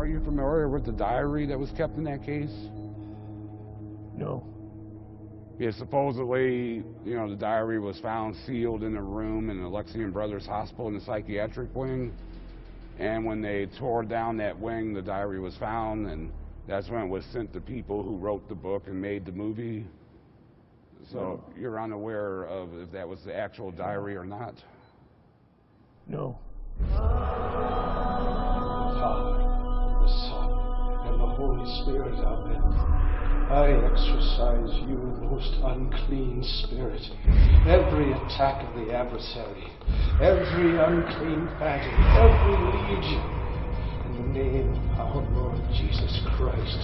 you familiar with the diary that was kept in that case? No. Yeah, supposedly, you know, the diary was found sealed in a room in the Alexian Brothers Hospital in the psychiatric wing. And when they tore down that wing, the diary was found, and that's when it was sent to people who wrote the book and made the movie. So you're unaware of if that was the actual diary or not? No. Father, the Son, and the Holy Spirit, amen. I exorcise you, most unclean spirit, every attack of the adversary, every unclean phantom, every legion, in the name of our Lord Jesus Christ,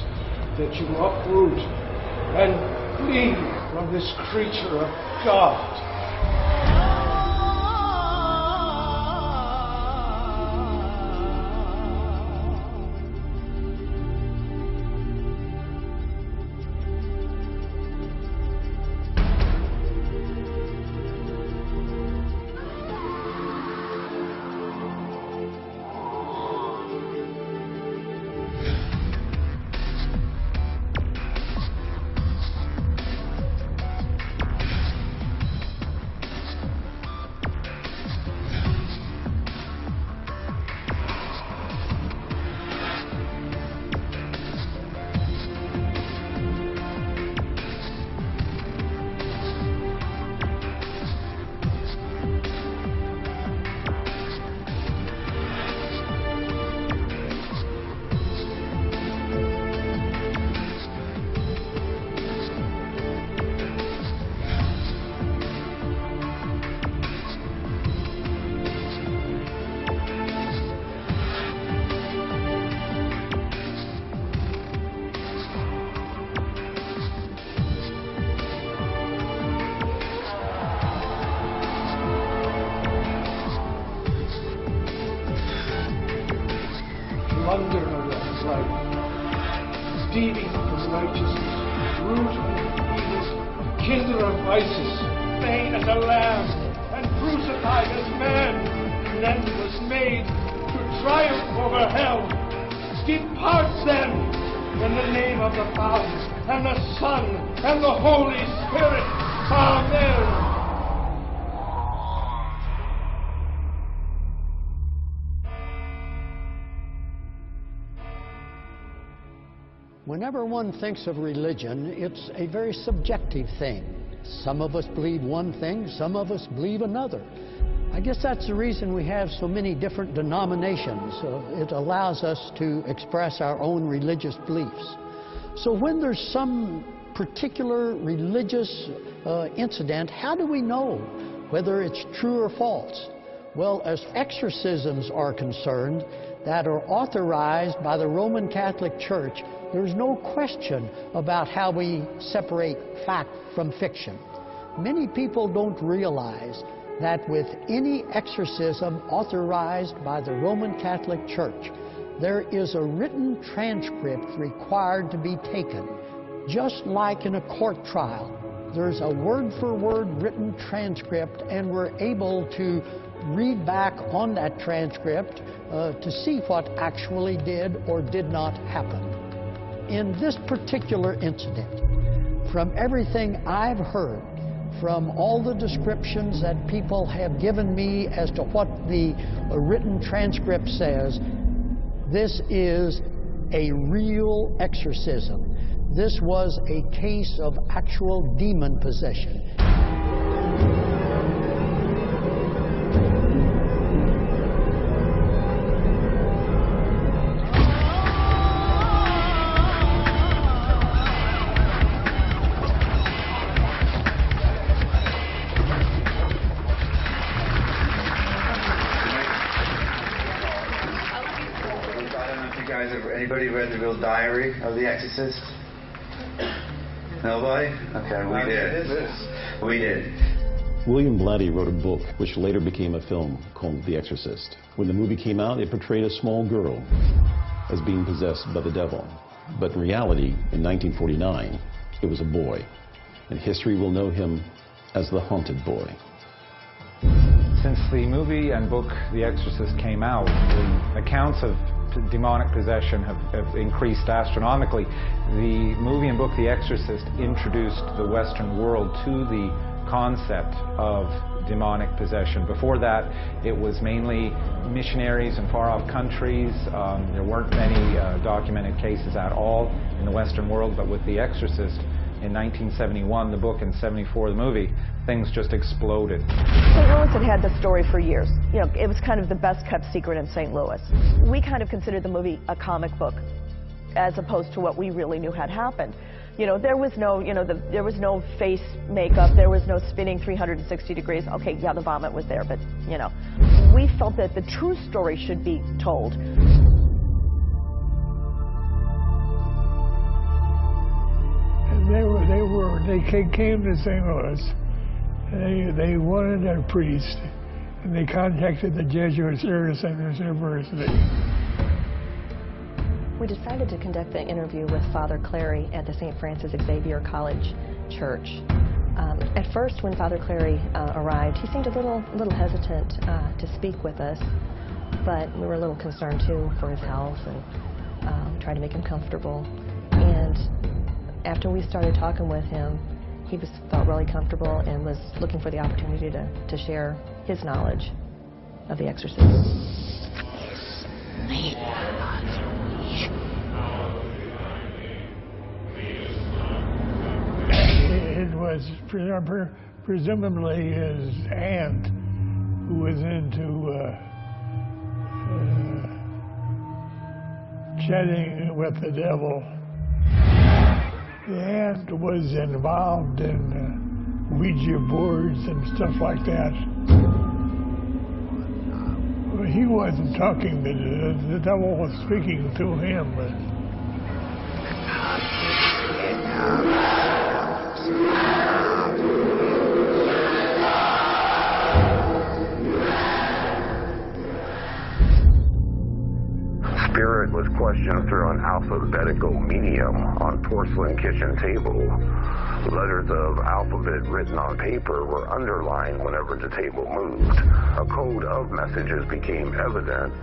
that you uproot and flee from this creature of God. Plunder of his life, stealing from righteousness, root of evil, kindler of vices, slain as a lamb, and crucified as man, and then was made to triumph over hell. Depart then, in the name of the Father, and the Son, and the Holy Spirit. Amen. Whenever one thinks of religion, it's a very subjective thing. Some of us believe one thing, some of us believe another. I guess that's the reason we have so many different denominations. It allows us to express our own religious beliefs. So when there's some particular religious incident, how do we know whether it's true or false? Well, as exorcisms are concerned, that are authorized by the Roman Catholic Church, there's no question about how we separate fact from fiction. Many people don't realize that with any exorcism authorized by the Roman Catholic Church, there is a written transcript required to be taken. Just like in a court trial, there's a word-for-word written transcript, and we're able to read back on that transcript to see what actually did or did not happen. In this particular incident, from everything I've heard, from all the descriptions that people have given me as to what the written transcript says, this is a real exorcism. This was a case of actual demon possession. Anybody read the real diary of the Exorcist? Nobody? Okay, we did. We did. William Blatty wrote a book which later became a film called The Exorcist. When the movie came out, it portrayed a small girl as being possessed by the devil. But in reality, in 1949, it was a boy. And history will know him as the Haunted Boy. Since the movie and book The Exorcist came out, the accounts of demonic possession have increased astronomically. The movie and book The Exorcist introduced the Western world to the concept of demonic possession. Before that, it was mainly missionaries in far-off countries. There weren't many documented cases at all in the Western world, but with The Exorcist in 1971, the book, and 74, the movie, things just exploded. St. Louis had had the story for years. You know, it was kind of the best-kept secret in St. Louis. We kind of considered the movie a comic book, as opposed to what we really knew had happened. You know, there was no, there was no face makeup, there was no spinning 360 degrees. Okay, yeah, the vomit was there, but, you know. We felt that the true story should be told. And they came to St. Louis, and they wanted a priest, and they contacted the Jesuits there at St. Louis University. We decided to conduct the interview with Father Clary at the St. Francis Xavier College Church. At first, when Father Clary arrived, he seemed a little hesitant to speak with us, but we were a little concerned too for his health and tried to make him comfortable. And after we started talking with him, he felt really comfortable and was looking for the opportunity to share his knowledge of The Exorcist. It was presumably his aunt who was into chatting with the devil. The aunt was involved in Ouija boards and stuff like that. He wasn't talking, the devil was speaking to him. Spirit was questioned through an alphabetical medium on porcelain kitchen table. Letters of alphabet written on paper were underlined whenever the table moved. A code of messages became evident.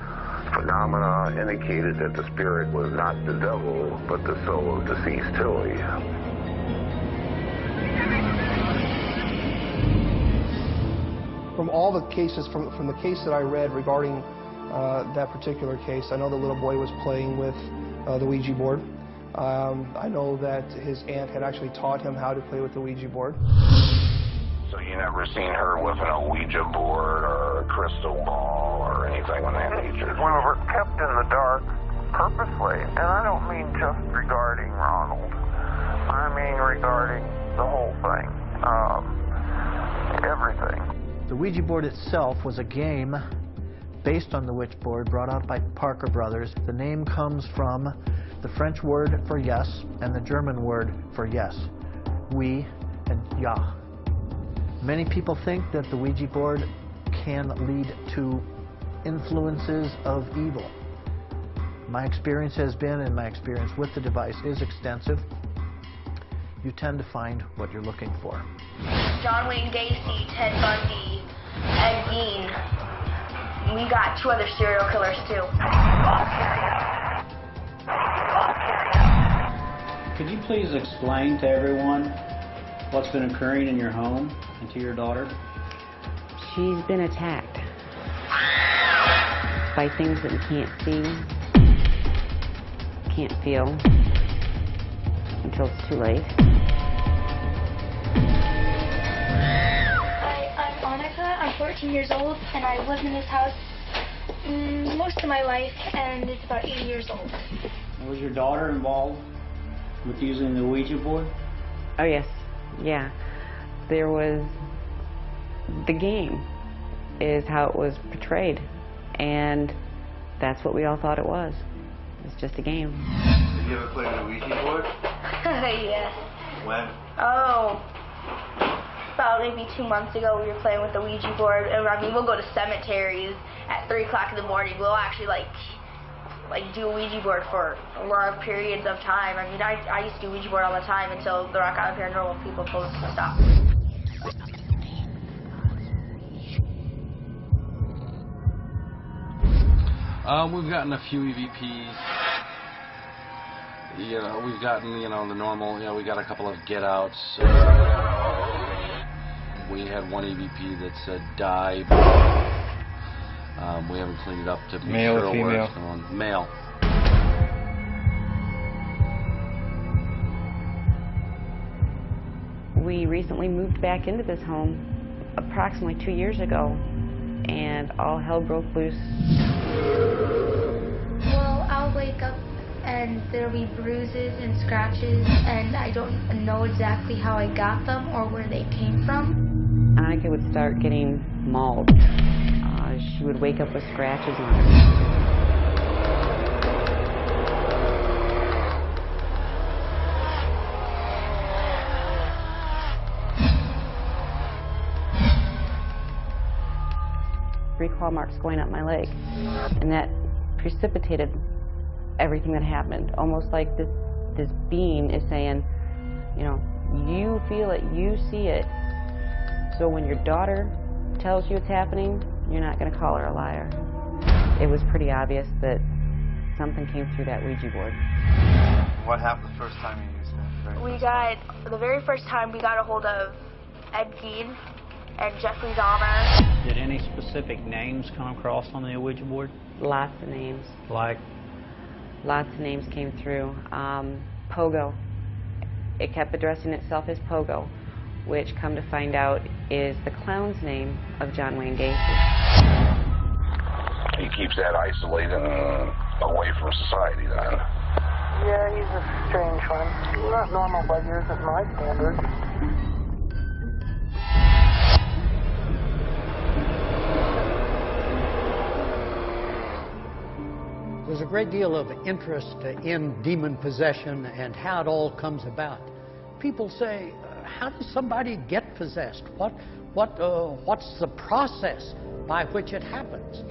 Phenomena indicated that the spirit was not the devil, but the soul of deceased Tilly. From all the cases, from the case that I read regarding that particular case, I know the little boy was playing with the Ouija board. I know that his aunt had actually taught him how to play with the Ouija board. So you never seen her with an Ouija board or a crystal ball or anything of that nature? We were kept in the dark purposely, and I don't mean just regarding Ronald. I mean regarding the whole thing, everything. The Ouija board itself was a game based on the witch board brought out by Parker Brothers. The name comes from the French word for yes and the German word for yes, oui and ja. Many people think that the Ouija board can lead to influences of evil. My experience has been, and my experience with the device is extensive, you tend to find what you're looking for. John Wayne Gacy, Ted Bundy, Ed Gein. We got 2 other serial killers too. Could you please explain to everyone what's been occurring in your home and to your daughter? She's been attacked by things that we can't see, can't feel until it's too late. I'm Annika. I'm 14 years old, and I've lived in this house most of my life, and it's about 80 years old. Was your daughter involved with using the Ouija board? Oh, yes. Yeah. There was... The game is how it was portrayed, and that's what we all thought it was. It was just a game. Did you ever play with a Ouija board? Yes. When? Oh, about maybe 2 months ago we were playing with the Ouija board, and I mean, we'll go to cemeteries at 3 o'clock in the morning. We'll actually like do a Ouija board for long periods of time. I mean, I used to do Ouija board all the time until the Rock Island Paranormal people told us to stop. We've gotten a few EVPs. We've gotten, the normal, we got a couple of get-outs. We had one EVP that said die. We haven't cleaned it up to be Male sure or female? where it's going. Male. We recently moved back into this home approximately 2 years ago, and all hell broke loose. Well, I'll wake up and there'll be bruises and scratches, and I don't know exactly how I got them or where they came from. Annika would start getting mauled. She would wake up with scratches on her. Three claw marks going up my leg, and that precipitated everything that happened. Almost like this being is saying, you feel it, you see it. So when your daughter tells you it's happening, you're not going to call her a liar. It was pretty obvious that something came through that Ouija board. What happened the first time you used it? The very first time we got a hold of Ed Gein and Jeffrey Dahmer. Did any specific names come across on the Ouija board? Lots of names. Like? Lots of names came through. Pogo. It kept addressing itself as Pogo, which, come to find out, is the clown's name of John Wayne Gacy. He keeps that isolated and away from society then. Yeah, he's a strange one. Not normal by yours at my standards. There's a great deal of interest in demon possession and how it all comes about. People say, how does somebody get possessed? What's the process by which it happens?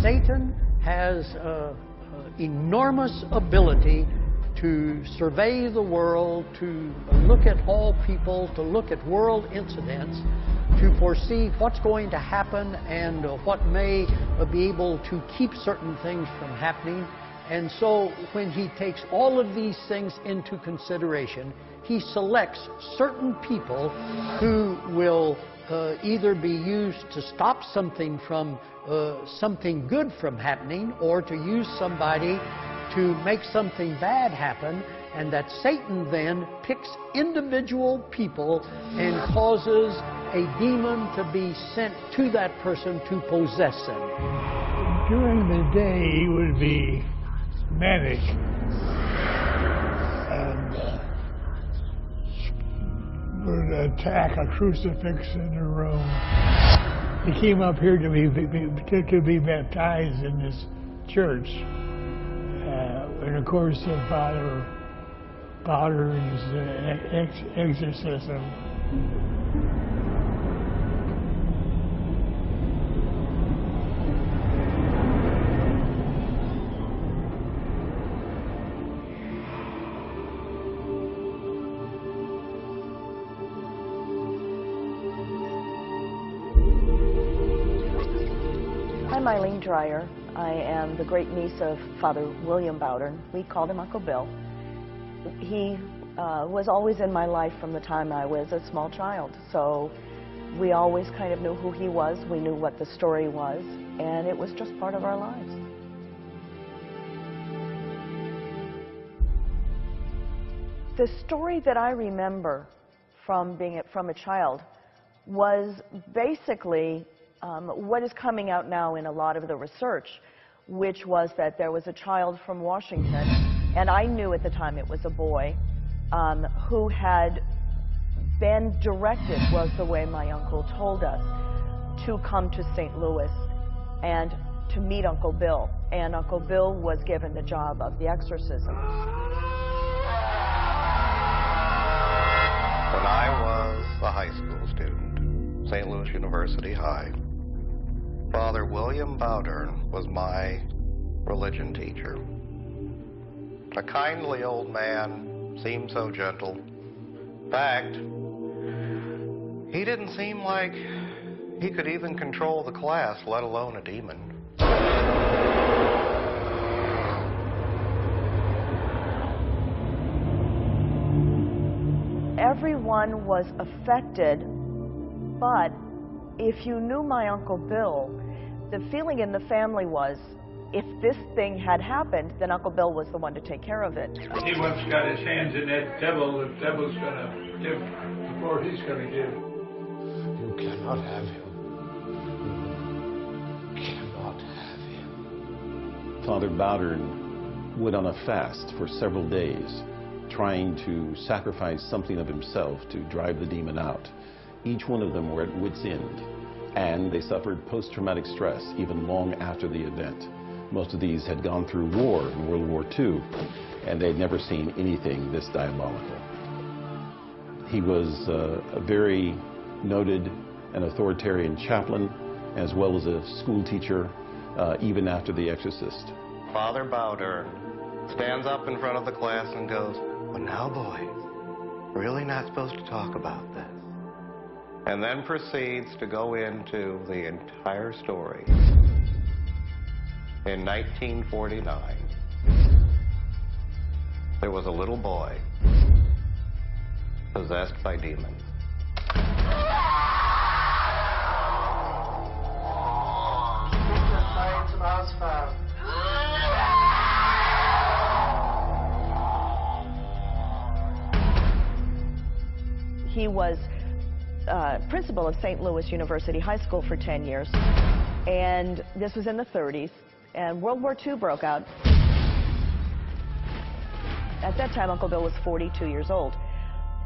Satan has enormous ability to survey the world, to look at all people, to look at world incidents, to foresee what's going to happen and what may be able to keep certain things from happening. And so when he takes all of these things into consideration, he selects certain people who will either be used to stop something from something good from happening, or to use somebody to make something bad happen, and that Satan then picks individual people and causes a demon to be sent to that person to possess them. During the day, he would be manic and would attack a crucifix in the room. He came up here to be baptized in this church. And of course, Father Bowder's exorcism. I'm Eileen Dreyer. I am the great niece of Father William Bowdern. We called him Uncle Bill. He was always in my life from the time I was a small child. So we always kind of knew who he was. We knew what the story was. And it was just part of our lives. The story that I remember from being from a child was basically what is coming out now in a lot of the research, which was that there was a child from Washington, and I knew at the time it was a boy, who had been directed, was the way my uncle told us, to come to St. Louis and to meet Uncle Bill. And Uncle Bill was given the job of the exorcism. When I was a high school student, St. Louis University High, Father William Bowdern was my religion teacher. A kindly old man, seemed so gentle. In fact, he didn't seem like He could even control the class, let alone a demon. Everyone was affected, but if you knew my Uncle Bill, the feeling in the family was, if this thing had happened, then Uncle Bill was the one to take care of it. He once got his hands in that devil, the devil's going to give before he's going to give. You cannot have him. You cannot have him. Father Bowdern went on a fast for several days, trying to sacrifice something of himself to drive the demon out. Each one of them were at wit's end, and they suffered post-traumatic stress even long after the event. Most of these had gone through war in World War II, and they'd never seen anything this diabolical. He was a very noted and authoritarian chaplain, as well as a school teacher, even after The Exorcist. Father Bowdern stands up in front of the class and goes, "Well, now, boys, we're really not supposed to talk about this." And then proceeds to go into the entire story. In 1949, there was a little boy possessed by demons. He was principal of St. Louis University High School for 10 years, and this was in the 30s, and World War II broke out. At that time, Uncle Bill was 42 years old.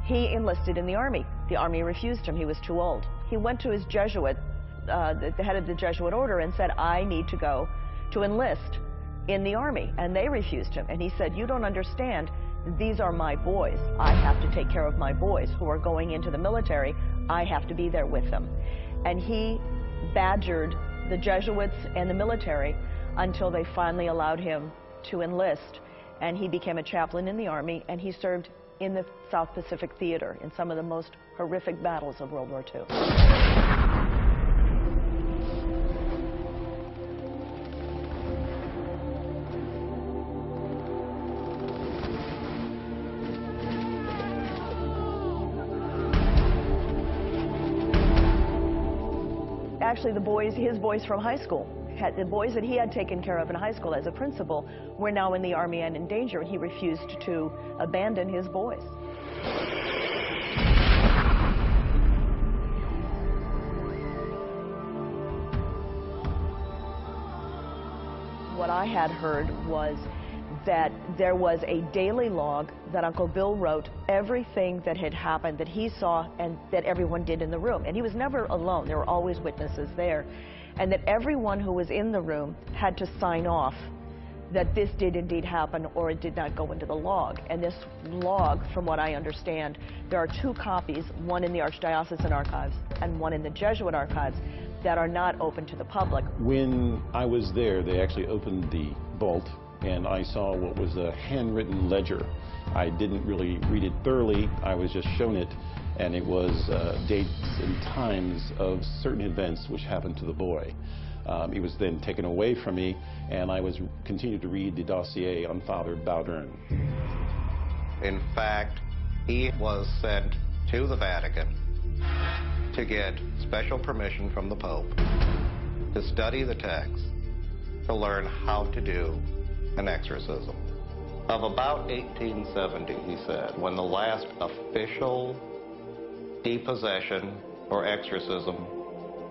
He enlisted in the Army. The Army refused him. He was too old. He went to his Jesuit, the head of the Jesuit order, and said, "I need to go to enlist in the Army," and they refused him. And he said, "You don't understand. These are my boys. I have to take care of my boys who are going into the military. I have to be there with them." And he badgered the Jesuits and the military until they finally allowed him to enlist. And he became a chaplain in the Army, and he served in the South Pacific Theater in some of the most horrific battles of World War II. Actually, his boys from high school, the boys that he had taken care of in high school as a principal, were now in the Army and in danger, and he refused to abandon his boys. What I had heard was that there was a daily log that Uncle Bill wrote, everything that had happened that he saw and that everyone did in the room. And he was never alone. There were always witnesses there. And that everyone who was in the room had to sign off that this did indeed happen or it did not go into the log. And this log, from what I understand, there are 2 copies, one in the Archdiocesan archives and one in the Jesuit archives, that are not open to the public. When I was there, they actually opened the vault, and I saw what was a handwritten ledger. I didn't really read it thoroughly. I was just shown it, and it was dates and times of certain events which happened to the boy. It was then taken away from me, and I was continued to read the dossier on Father Bowdern. In fact, he was sent to the Vatican to get special permission from the Pope to study the text, to learn how to do an exorcism. Of about 1870, he said, when the last official depossession or exorcism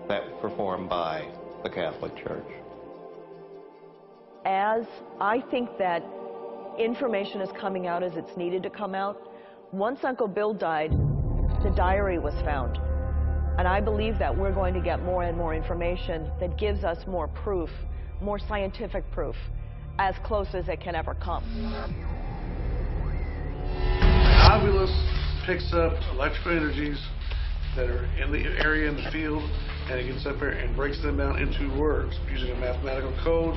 that performed by the Catholic Church. As I think that information is coming out as it's needed to come out, once Uncle Bill died, the diary was found. And I believe that we're going to get more and more information that gives us more proof, more scientific proof, as close as it can ever come. An ovilus picks up electrical energies that are in the area in the field, and it gets up there and breaks them down into words using a mathematical code.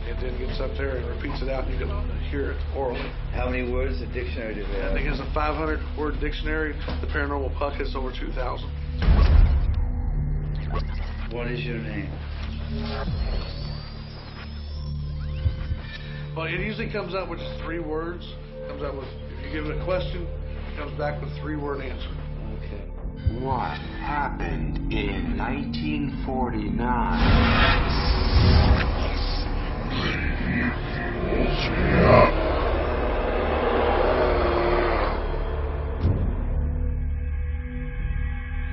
It then gets up there and repeats it out, and you can hear it orally. How many words the dictionary does it have? I think it's a 500-word dictionary. The paranormal puck has over 2,000. What is your name? Well, it usually comes out with just 3 words. Comes out with, if you give it a question, it comes back with a 3-word answer. Okay. What happened in 1949?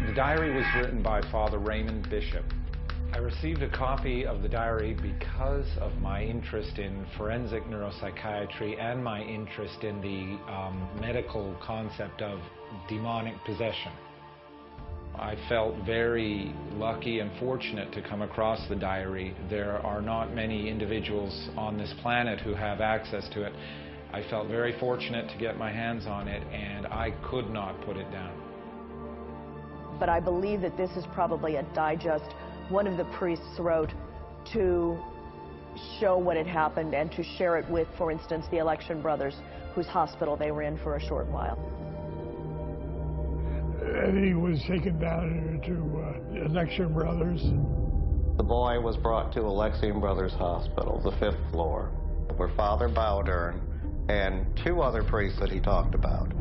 The diary was written by Father Raymond Bishop. I received a copy of the diary because of my interest in forensic neuropsychiatry and my interest in the medical concept of demonic possession. I felt very lucky and fortunate to come across the diary. There are not many individuals on this planet who have access to it. I felt very fortunate to get my hands on it, and I could not put it down. But I believe that this is probably a digest one of the priests wrote to show what had happened and to share it with, for instance, the Election brothers, whose hospital they were in for a short while. Eddie was taken down to Election brothers. The boy was brought to Alexian Brothers Hospital, the 5th floor, where Father Bowdern and 2 other priests that he talked about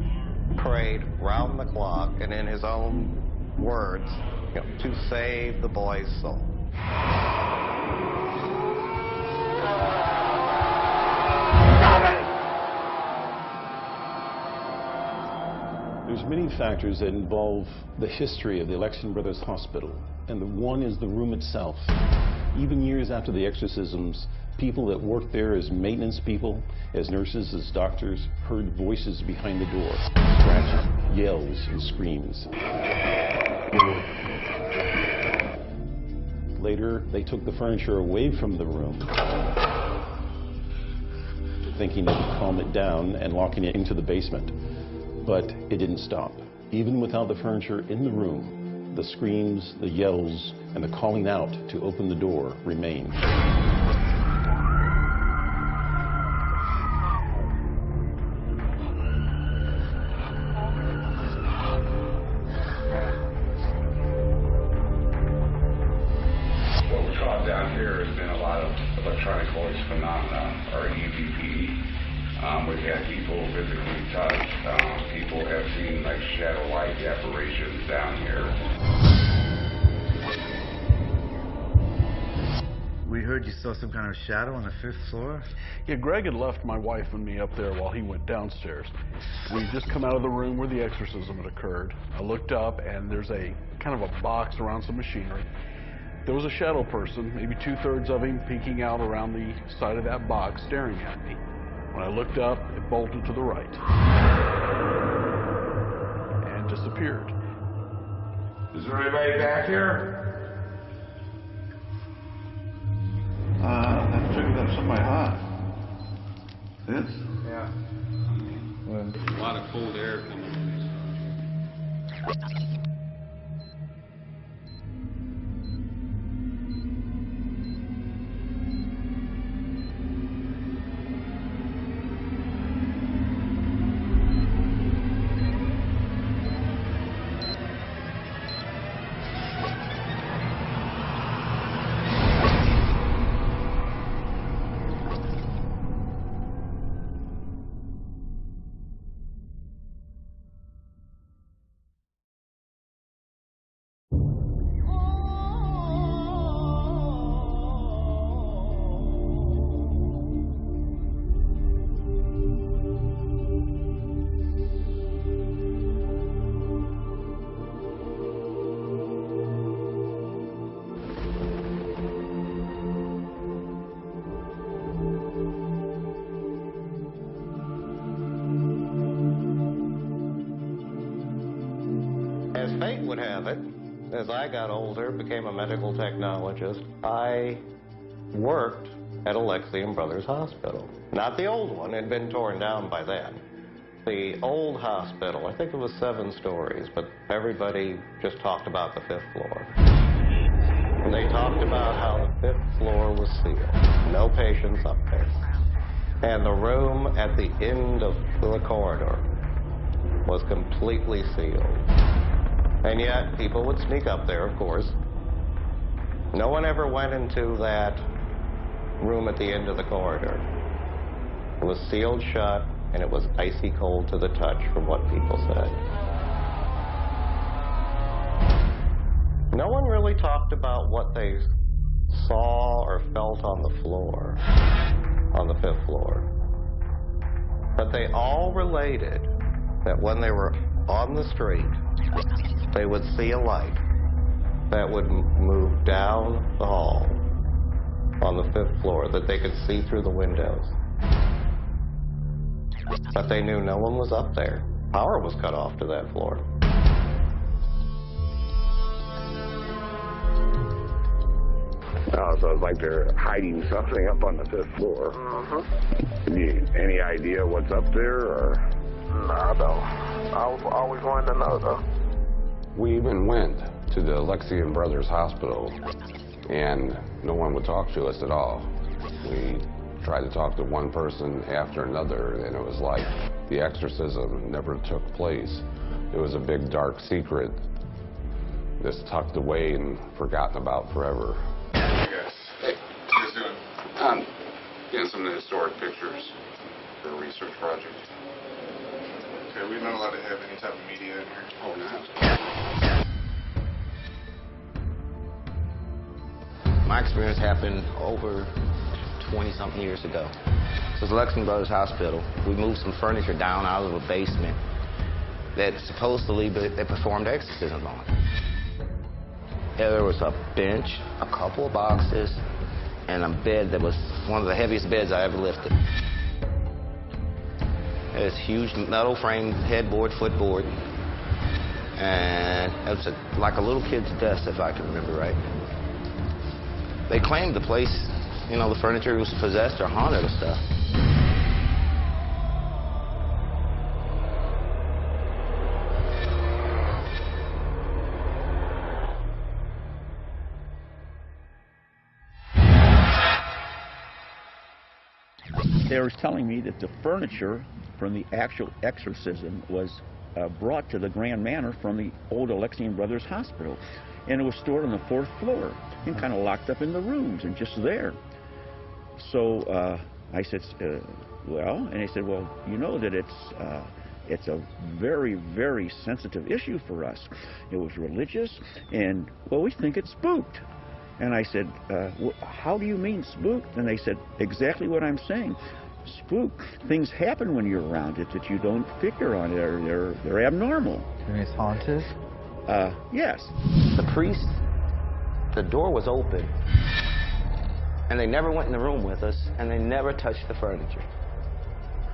prayed round the clock and in his own words, to save the boy's soul. There's many factors that involve the history of the Election Brothers Hospital, and the one is the room itself. Even years after the exorcisms, people that worked there as maintenance people, as nurses, as doctors, heard voices behind the door, scratching, yells, and screams. Later, they took the furniture away from the room, thinking they could calm it down and locking it into the basement. But it didn't stop. Even without the furniture in the room, the screams, the yells, and the calling out to open the door remained. What we caught down here has been a lot of electronic voice phenomena, or EVP. We've had people physically touch. People have seen like shadow-like apparitions down here. We heard you saw some kind of shadow on the 5th floor? Yeah, Greg had left my wife and me up there while he went downstairs. We just come out of the room where the exorcism had occurred. I looked up and there's a kind of a box around some machinery. There was a shadow person, maybe 2/3 of him, peeking out around the side of that box, staring at me. When I looked up, it bolted to the right and disappeared. Is there anybody back here? I figured that's somebody hot. This? Yeah. Well, There's a lot of cold air coming from this. As fate would have it, as I got older, became a medical technologist, I worked at Alexian Brothers Hospital. Not the old one, it had been torn down by then. The old hospital, I think it was 7 stories, but everybody just talked about the 5th floor. And they talked about how the 5th floor was sealed. No patients up there. And the room at the end of the corridor was completely sealed. And yet, people would sneak up there, of course, No one ever went into that room at the end of the corridor. It was sealed shut, and it was icy cold to the touch, from what people said. No one really talked about what they saw or felt on the floor, on the 5th floor. But they all related that when they were on the street, they would see a light that would move down the hall on the 5th floor, that they could see through the windows. But they knew no one was up there. Power was cut off to that floor. Oh, so it's like they're hiding something up on the 5th floor. Any idea what's up there, or? Nah, though. I always wanted to know, though. We even went to the Alexian Brothers Hospital, and no one would talk to us at all. We tried to talk to one person after another, and it was like the exorcism never took place. It was a big dark secret that's tucked away and forgotten about forever. Yes. Hey, what are you guys doing? Getting some of the historic pictures for a research project. Okay, we're not allowed to have any type of media in here. Oh, not? My experience happened over 20-something years ago. It was the Lexington Brothers Hospital. We moved some furniture down out of a basement that supposedly they performed exorcism on. There was a bench, a couple of boxes, and a bed that was one of the heaviest beds I ever lifted. This huge metal frame headboard, footboard, and it was like a little kid's desk, if I can remember right. They claimed the place, you know, the furniture was possessed or haunted or stuff. They were telling me that the furniture from the actual exorcism was brought to the Grand Manor from the old Alexian Brothers Hospital. And it was stored on the 4th floor and kind of locked up in the rooms and just there. So I said, well, and they said, well, you know that it's a very, very sensitive issue for us. It was religious, and, well, we think it's spooked. And I said, how do you mean spooked? And they said, exactly what I'm saying. Spooked. Things happen when you're around it that you don't figure on. They're abnormal. You mean it's haunted? Yes. The priest, the door was open, and they never went in the room with us, and they never touched the furniture.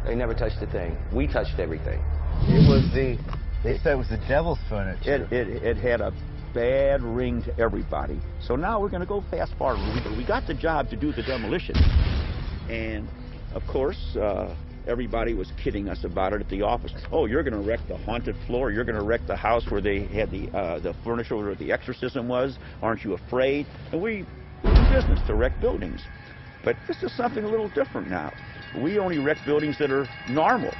They never touched a thing. We touched everything. It was they said it was the devil's furniture. It had a bad ring to everybody. So now we're going to go fast forward. We got the job to do the demolition. And, of course, everybody was kidding us about it at the office. Oh, you're going to wreck the haunted floor. You're going to wreck the house where they had the furniture where the exorcism was. Aren't you afraid? And we're in business to wreck buildings. But this is something a little different now. We only wreck buildings that are normal.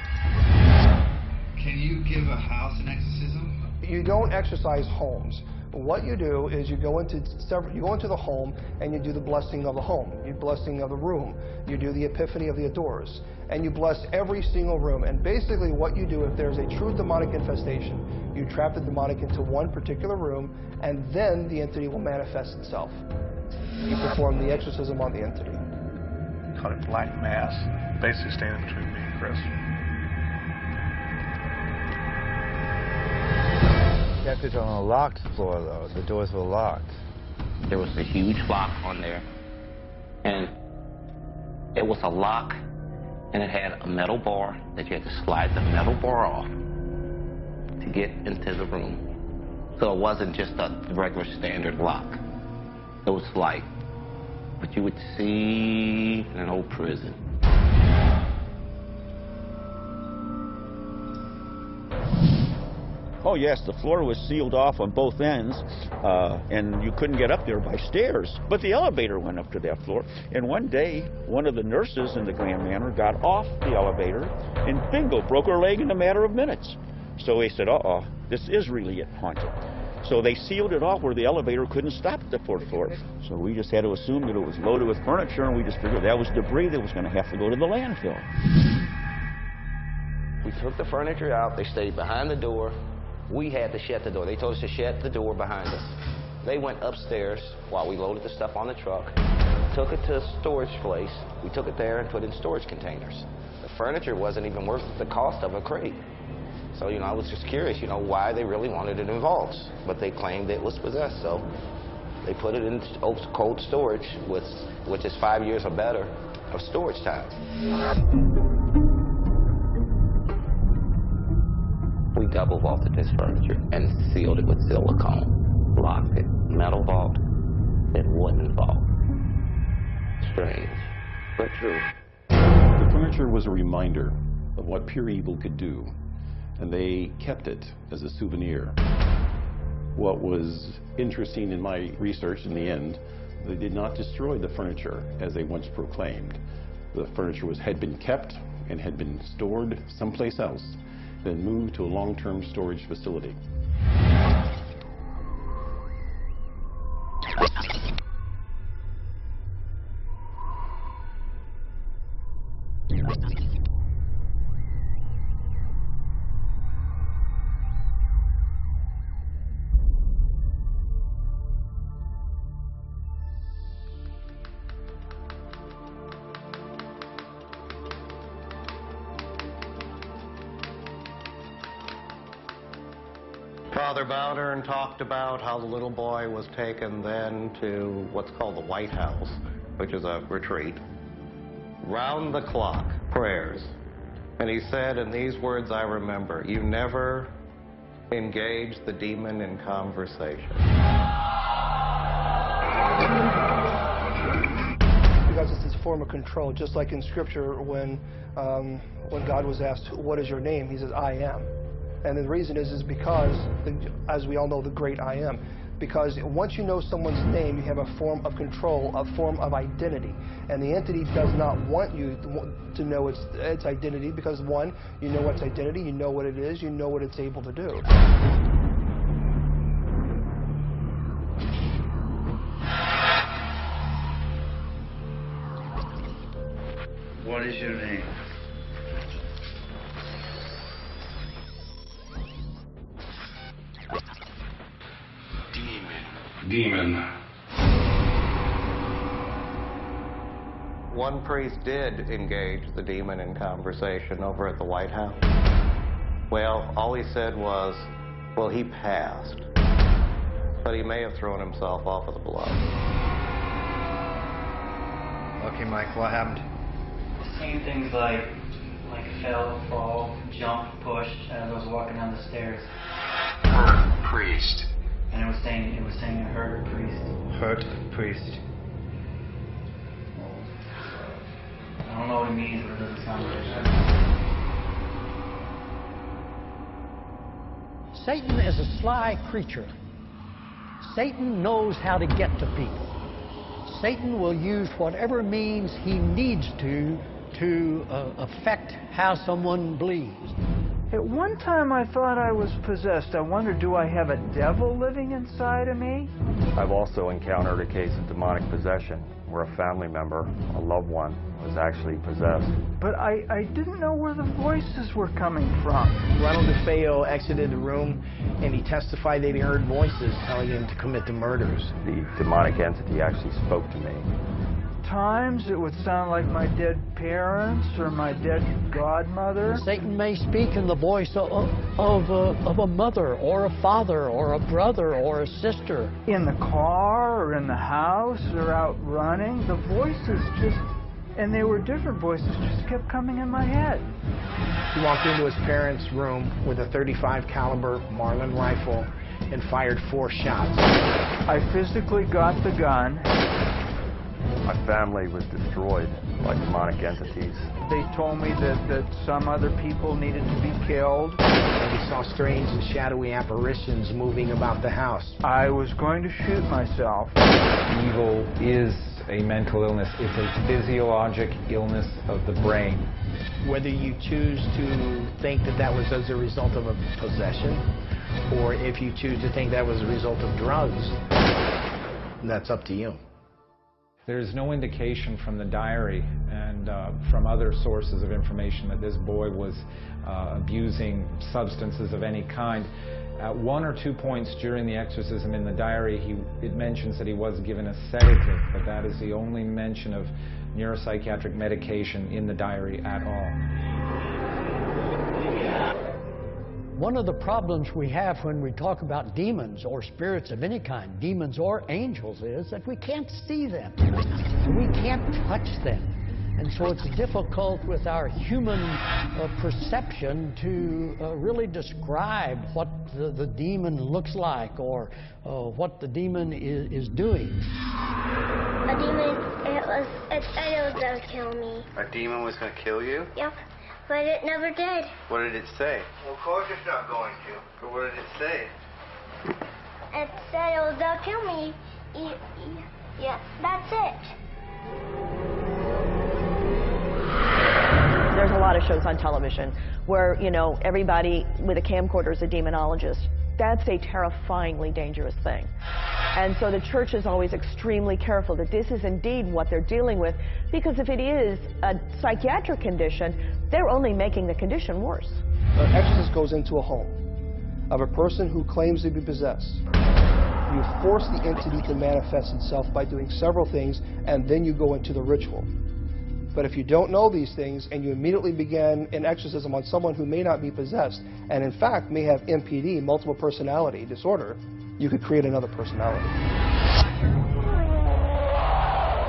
Can you give a house an exorcism? You don't exorcise homes. What you do is you go into the home and you do the blessing of the home, you blessing of the room, you do the epiphany of the doors, and you bless every single room. And basically what you do, if there's a true demonic infestation, you trap the demonic into one particular room, and then the entity will manifest itself. You perform the exorcism on the entity. Call it black mass, basically standing between me and Chris. You kept it on a locked floor, though. The doors were locked. There was a huge lock on there, and it was a lock, and it had a metal bar that you had to slide the metal bar off to get into the room. So it wasn't just a regular standard lock. It was like what you would see in an old prison. Oh, yes, the floor was sealed off on both ends, and you couldn't get up there by stairs. But the elevator went up to that floor. And one day, one of the nurses in the Grand Manor got off the elevator, and bingo, broke her leg in a matter of minutes. So they said, uh-oh, this is really haunted. So they sealed it off where the elevator couldn't stop at the 4th floor. So we just had to assume that it was loaded with furniture, and we just figured that was debris that was going to have to go to the landfill. We took the furniture out. They stayed behind the door. We had to shut the door. They told us to shut the door behind us. They went upstairs while we loaded the stuff on the truck, took it to a storage place. We took it there and put it in storage containers. The furniture wasn't even worth the cost of a crate. So, I was just curious, why they really wanted it in vaults. But they claimed it was possessed, so they put it in cold storage, which is 5 years or better of storage time. We double vaulted this furniture and sealed it with silicone. Locked it. Metal vault, then wooden vault. Strange, but true. The furniture was a reminder of what pure evil could do, and they kept it as a souvenir. What was interesting in my research in the end, they did not destroy the furniture as they once proclaimed. The furniture had been kept and had been stored someplace else, then moved to a long-term storage facility. Father Bowdern talked about how the little boy was taken then to what's called the White House, which is a retreat. Round the clock, prayers. And he said, in these words I remember, you never engage the demon in conversation. Because it's a form of control, just like in Scripture when God was asked, what is your name? He says, I am. And the reason is because, as we all know, the great I am. Because once you know someone's name, you have a form of control, a form of identity. And the entity does not want you to know its identity because, one, you know its identity, you know what it is, you know what it's able to do. What is your name? Demon. One priest did engage the demon in conversation over at the White House. Well, all he said was, well, he passed. But he may have thrown himself off of the bluff. Okay, Mike, what happened? Same things like fell, fall, jump, push as I was walking down the stairs. Priest. And it was saying I heard a priest. Hurt priest. I don't know what it means, but it doesn't sound right. Satan is a sly creature. Satan knows how to get to people. Satan will use whatever means he needs to affect how someone believes. At one time I thought I was possessed. I wondered, do I have a devil living inside of me? I've also encountered a case of demonic possession where a family member, a loved one, was actually possessed. But I didn't know where the voices were coming from. Ronald DeFeo exited the room and he testified that he heard voices telling him to commit the murders. The demonic entity actually spoke to me. Times it would sound like my dead parents or my dead godmother. Satan may speak in the voice of a mother or a father or a brother or a sister. In the car or in the house or out running, the voices just, and they were different voices, just kept coming in my head. He walked into his parents' room with a .35 caliber Marlin rifle and fired 4 shots. I physically got the gun. My family was destroyed by demonic entities. They told me that some other people needed to be killed. And he saw strange and shadowy apparitions moving about the house. I was going to shoot myself. Evil is a mental illness. It's a physiologic illness of the brain. Whether you choose to think that that was as a result of a possession, or if you choose to think that was a result of drugs, that's up to you. There's no indication from the diary and from other sources of information that this boy was abusing substances of any kind. At 1 or 2 points during the exorcism in the diary, it mentions that he was given a sedative, but that is the only mention of neuropsychiatric medication in the diary at all. One of the problems we have when we talk about demons or spirits of any kind, demons or angels, is that we can't see them. We can't touch them. And so it's difficult with our human perception to really describe what the demon looks like or what the demon is doing. A demon, it said it was going to kill me. A demon was going to kill you? Yep, but it never did. What did it say? Well, of course it's not going to. But what did it say? It said it was going to kill me. Yeah, that's it. There's a lot of shows on television where, you know, everybody with a camcorder is a demonologist. That's a terrifyingly dangerous thing. And so the church is always extremely careful that this is indeed what they're dealing with, because if it is a psychiatric condition, they're only making the condition worse. An exorcist goes into a home of a person who claims to be possessed. You force the entity to manifest itself by doing several things, and then you go into the ritual. But if you don't know these things and you immediately begin an exorcism on someone who may not be possessed and in fact may have MPD, multiple personality disorder, you could create another personality.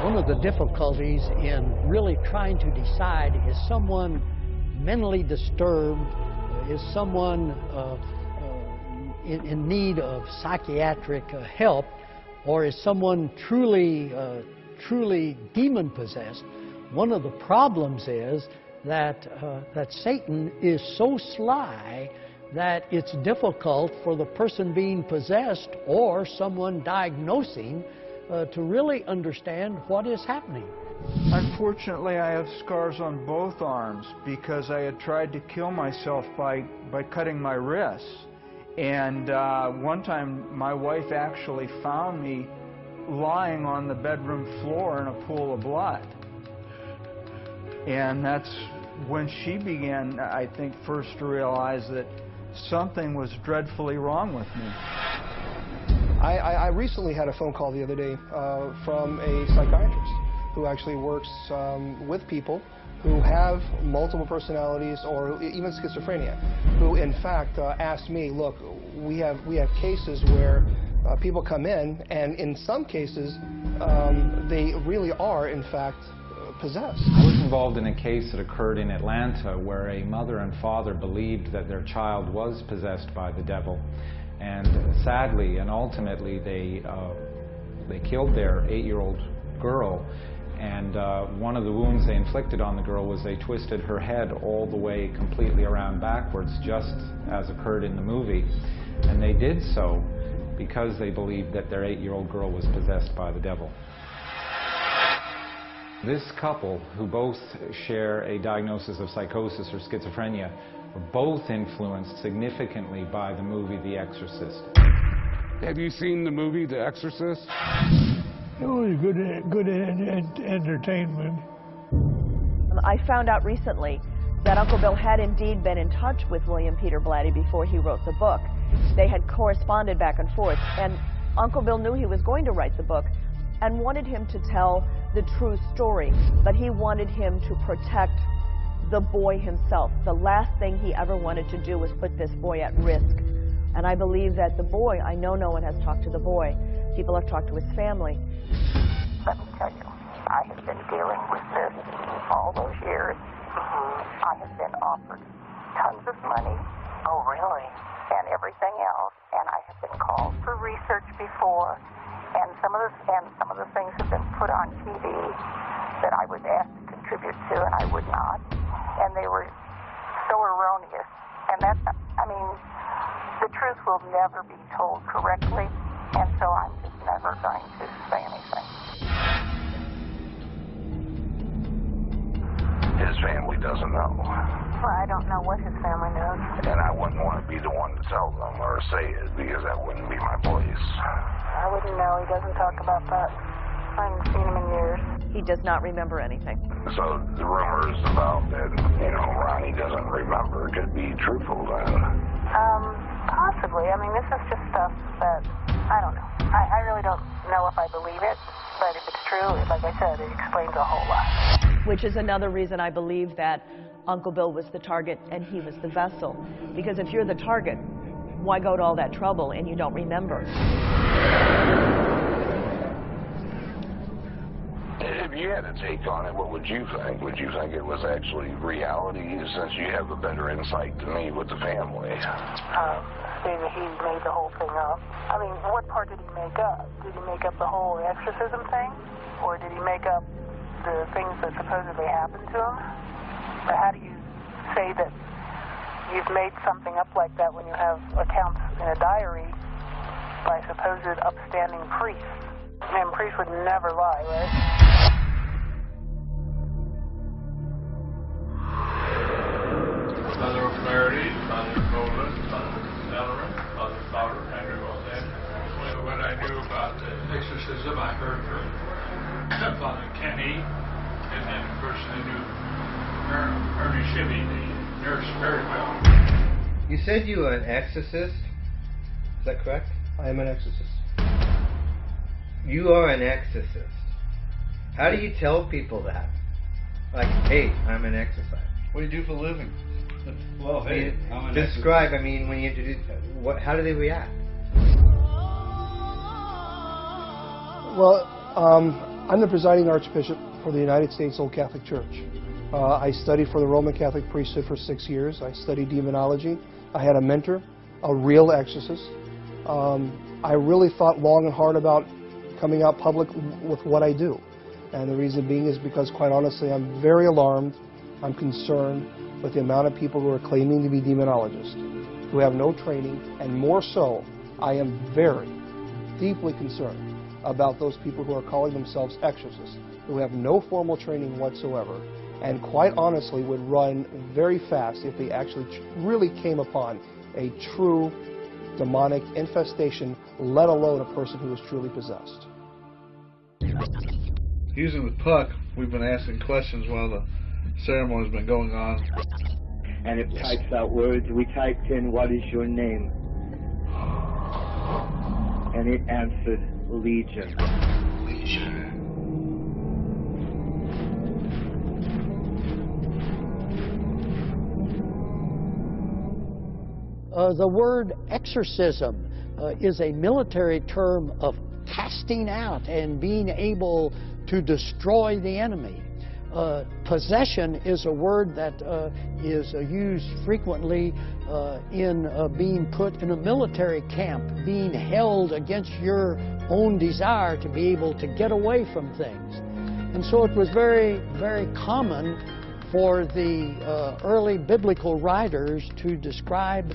One of the difficulties in really trying to decide, is someone mentally disturbed, is someone in need of psychiatric help, or is someone truly demon-possessed. One of the problems is that Satan is so sly that it's difficult for the person being possessed or someone diagnosing to really understand what is happening. Unfortunately, I have scars on both arms because I had tried to kill myself by cutting my wrists. And one time my wife actually found me lying on the bedroom floor in a pool of blood. And that's when she began, I think, first to realize that something was dreadfully wrong with me. I recently had a phone call the other day from a psychiatrist who actually works with people who have multiple personalities or even schizophrenia, who in fact asked me, look, we have cases where people come in, and in some cases they really are in fact possessed. I was involved in a case that occurred in Atlanta where a mother and father believed that their child was possessed by the devil, and sadly and ultimately they killed their 8-year-old girl. And one of the wounds they inflicted on the girl was they twisted her head all the way completely around backwards, just as occurred in the movie. And they did so because they believed that their 8-year-old girl was possessed by the devil. This couple, who both share a diagnosis of psychosis or schizophrenia, were both influenced significantly by the movie The Exorcist. Have you seen the movie The Exorcist? It was good entertainment. I found out recently that Uncle Bill had indeed been in touch with William Peter Blatty before he wrote the book. They had corresponded back and forth, and Uncle Bill knew he was going to write the book and wanted him to tell the true story, but he wanted him to protect the boy himself. The last thing he ever wanted to do was put this boy at risk. And I believe that the boy, I know no one has talked to the boy. People have talked to his family. Let me tell you, I have been dealing with this all those years. I have been offered tons of money. Oh, really? And everything else. And I have been called for research before. And some of the things have been put on TV that I was asked to contribute to, and I would not. And they were so erroneous. And that, I mean, the truth will never be told correctly, and so I'm just never going to say anything. His family doesn't know. Well, I don't know what his family knows. And I wouldn't want to be the one to tell them or say it because that wouldn't be my place. I wouldn't know. He doesn't talk about that. I haven't seen him in years. He does not remember anything. So the rumors about that, Ronnie doesn't remember could be truthful then. Possibly. I mean, this is just stuff that, I don't know. I really don't know if I believe it, but if it's true, like I said, it explains a whole lot. Which is another reason I believe that Uncle Bill was the target and he was the vessel. Because if you're the target, why go to all that trouble and you don't remember? If you had a take on it, what would you think? Would you think it was actually reality, since you have a better insight than me with the family? Saying that he made the whole thing up. I mean, what part did he make up? Did he make up the whole exorcism thing? Or did he make up the things that supposedly happened to him? Or how do you say that you've made something up like that when you have accounts in a diary by supposed upstanding priests? And priests would never lie, right? Father O'Flaherty, Father Colas, Father Ellerin, Father Fowler, Henry Walden. When I knew about the exorcism, I heard from Father Kenny, and then of course I knew Ernie Shibby, the nurse, very well. You said you were an exorcist? Is that correct? I am an exorcist. You are an exorcist. How do you tell people that? Like, hey, I'm an exorcist. What do you do for a living? Well, hey, I'm an describe, exorcist. I mean, when you introduce, how do they react? Well, I'm the presiding Archbishop for the United States Old Catholic Church. I studied for the Roman Catholic priesthood for 6 years. I studied demonology. I had a mentor, a real exorcist. I really thought long and hard about coming out public with what I do. And the reason being is because, quite honestly, I'm very alarmed, I'm concerned with the amount of people who are claiming to be demonologists, who have no training, and more so, I am very deeply concerned about those people who are calling themselves exorcists, who have no formal training whatsoever, and quite honestly would run very fast if they actually really came upon a true demonic infestation, let alone a person who is truly possessed. Using the puck, we've been asking questions while the ceremony's been going on. And it types out words. We typed in, "What is your name?" And it answered, "Legion." Legion. The word exorcism is a military term of casting out and being able to destroy the enemy. Possession is a word that is used frequently in being put in a military camp, being held against your own desire to be able to get away from things. And so it was very, very common for the early biblical writers to describe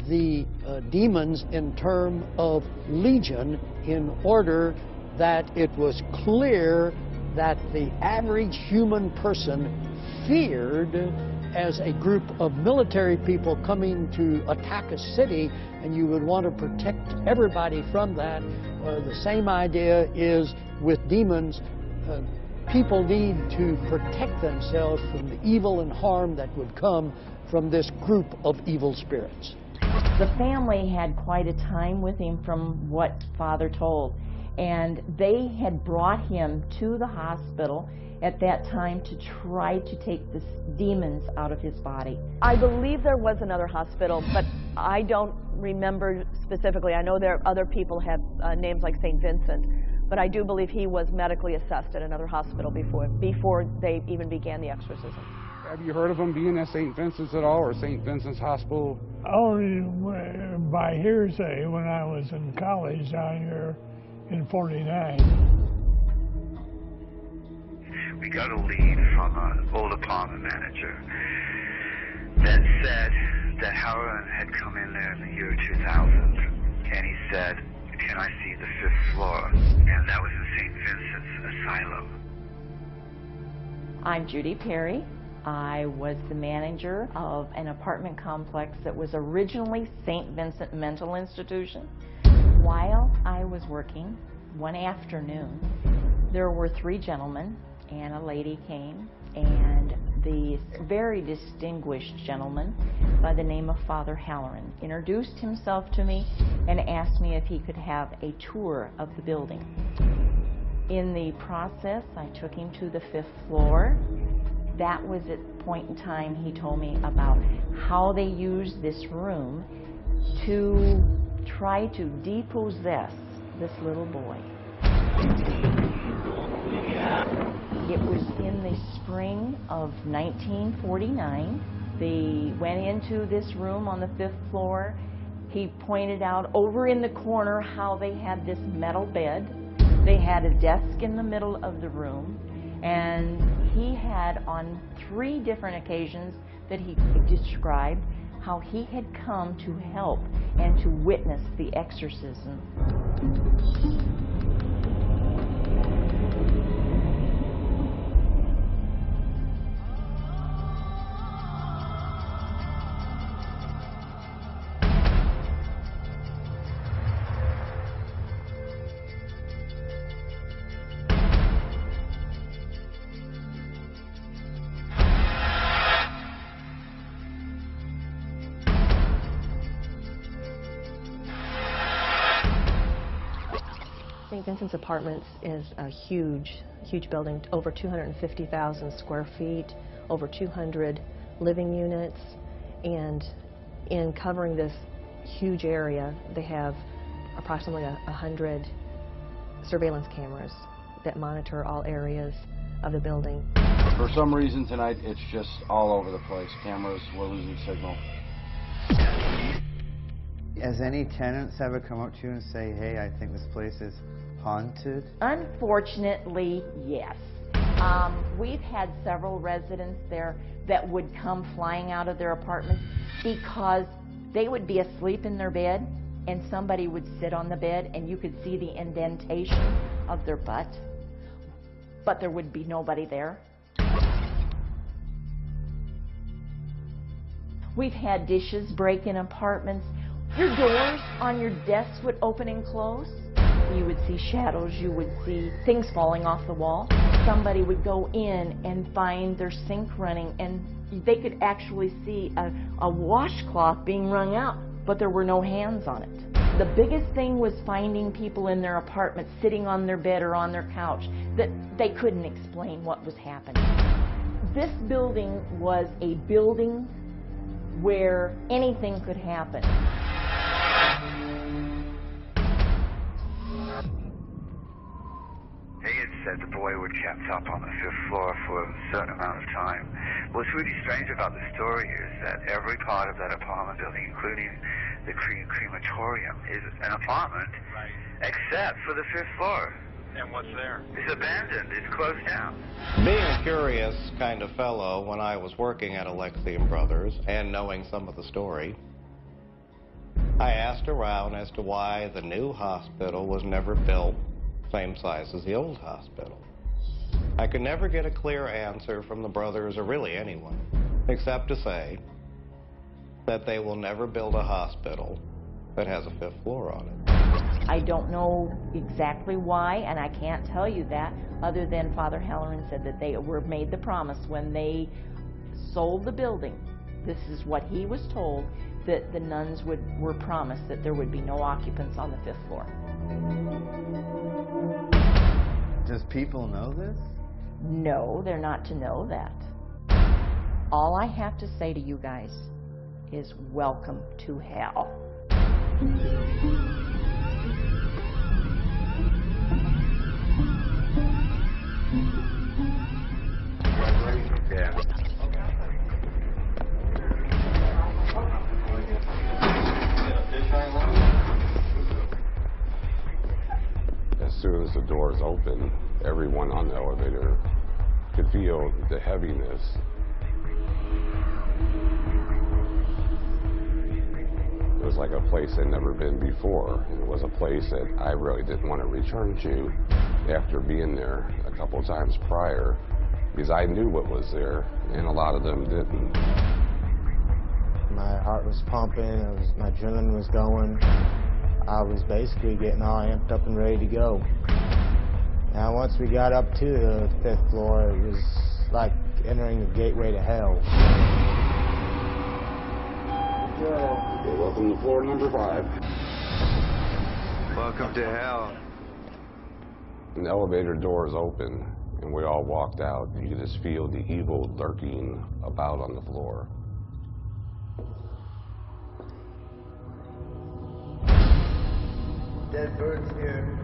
the demons in terms of legion, in order that it was clear that the average human person feared, as a group of military people coming to attack a city, and you would want to protect everybody from that. The same idea is with demons. People need to protect themselves from the evil and harm that would come from this group of evil spirits. The family had quite a time with him, from what Father told, and they had brought him to the hospital at that time to try to take the demons out of his body. I believe there was another hospital, but I don't remember specifically. I know there other people have names like St. Vincent, but I do believe he was medically assessed at another hospital before they even began the exorcism. Have you heard of him being at St. Vincent's at all, or St. Vincent's Hospital? Only by hearsay when I was in college down here in '49. We got a lead from an old apartment manager that said that Howard had come in there in the year 2000, and he said, "Can I see the 5th floor?" And that was in St. Vincent's Asylum. I'm Judy Perry. I was the manager of an apartment complex that was originally St. Vincent Mental Institution. While I was working one afternoon, there were 3 gentlemen and a lady came, and the very distinguished gentleman by the name of Father Halloran introduced himself to me and asked me if he could have a tour of the building. In the process, I took him to the 5th floor. That was at the point in time he told me about how they use this room to try to depossess this little boy. It was in the spring of 1949. They went into this room on the 5th floor. He pointed out over in the corner how they had this metal bed. They had a desk in the middle of the room, and he had on 3 different occasions that he described how he had come to help and to witness the exorcism. St. Vincent's Apartments is a huge building, over 250,000 square feet, over 200 living units, and in covering this huge area, they have approximately 100 surveillance cameras that monitor all areas of the building. For some reason tonight, it's just all over the place. Cameras, we're losing signal. Has any tenants ever come up to you and say, hey, I think this place is haunted? Unfortunately, yes. We've had several residents there that would come flying out of their apartments because they would be asleep in their bed and somebody would sit on the bed and you could see the indentation of their butt, but there would be nobody there. We've had dishes break in apartments. Your doors on your desks would open and close. You would see shadows, you would see things falling off the wall. Somebody would go in and find their sink running, and they could actually see a washcloth being wrung out, but there were no hands on it. The biggest thing was finding people in their apartment sitting on their bed or on their couch that they couldn't explain what was happening. This building was a building where anything could happen. They had said the boy was kept up on the 5th floor for a certain amount of time. What's really strange about the story is that every part of that apartment building, including the crematorium, is an apartment, except for the 5th floor. And what's there? It's abandoned. It's closed down. Being a curious kind of fellow when I was working at Alexian Brothers and knowing some of the story, I asked around as to why the new hospital was never built same size as the old hospital. I could never get a clear answer from the brothers, or really anyone, except to say that they will never build a hospital that has a 5th floor on it. I don't know exactly why, and I can't tell you that, other than Father Halloran said that they were made the promise when they sold the building. This is what he was told, that the nuns were promised that there would be no occupants on the 5th floor. Does people know this? No, they're not to know that. All I have to say to you guys is welcome to hell. Yeah. As soon as the doors opened, everyone on the elevator could feel the heaviness. It was like a place I'd never been before, and it was a place that I really didn't want to return to after being there a couple of times prior. because I knew what was there, and a lot of them didn't. My heart was pumping, my adrenaline was going. I was basically getting all amped up and ready to go. Now once we got up to the 5th floor, it was like entering the gateway to hell. Okay, welcome to floor number 5. Welcome to hell. And the elevator doors open, and we all walked out. You could just feel the evil lurking about on the floor. Dead birds here.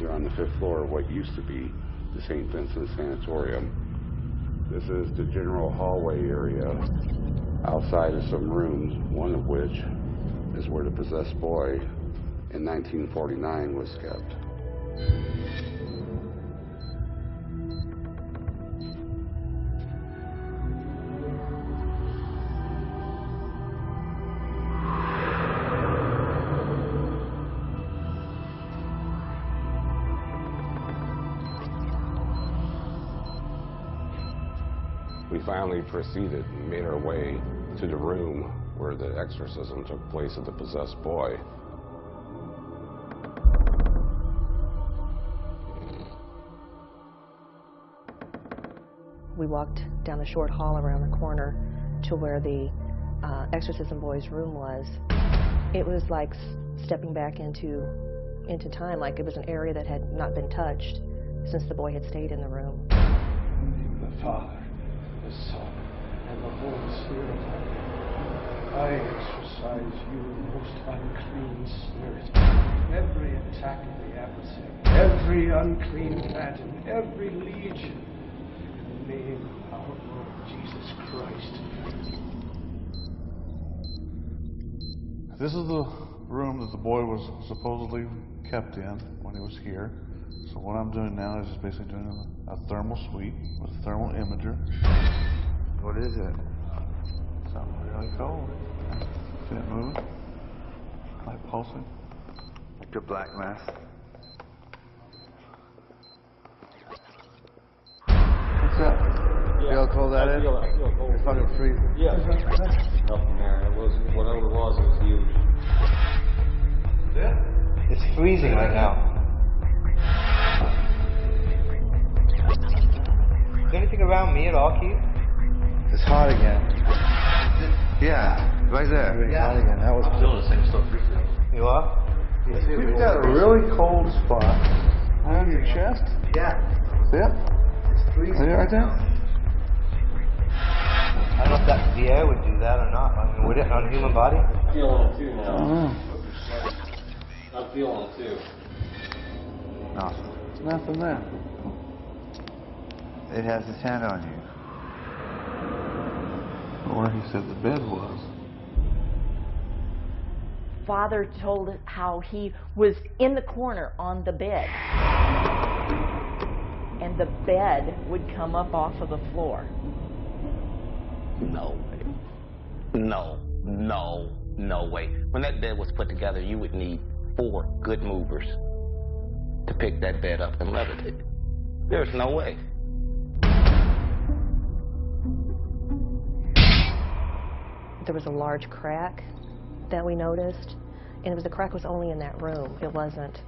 They're on the 5th floor of what used to be the St. Vincent Sanatorium. This is the general hallway area. Outside is some rooms, one of which is where the possessed boy in 1949 was kept. We finally proceeded and made our way to the room where the exorcism took place of the possessed boy. We walked down the short hall around the corner to where the exorcism boy's room was. It was like stepping back into time, like it was an area that had not been touched since the boy had stayed in the room. In the Father, the Son, and the Holy Spirit. I exorcise you, most unclean spirit. Every attack of the adversary, every unclean phantom, every legion, in the name of our Lord Jesus Christ. This is the room that the boy was supposedly kept in when he was here. So what I'm doing now is just basically doing a thermal sweep with a thermal imager. What is it? Something really cold. See it moving? Like pulsing. Like a black mass. What's that? Feel how cold that is? I feel cold. It's fucking freezing. Yeah. Nothing there. It was, whatever it was huge. Yeah. It's freezing right now. Is there anything around me at all, Keith? It's hot again. Yeah, right there. Yeah. Hot again. That was I'm feeling the same stuff you're feeling. You are? You've got a really cold spot on your chest. Yeah. See it? It's freezing. See it right there? I don't know if that the air would do that or not. I mean, would it on a human body? I'm feeling it too now. I don't know. I'm feeling it too. Awesome. There's nothing there. It has its hand on you. Where he said the bed was. Father told how he was in the corner on the bed, and the bed would come up off of the floor. No way. No way. When that bed was put together, you would need 4 good movers to pick that bed up and levitate it. There's no way. There was a large crack that we noticed, and the crack was only in that room. It wasn't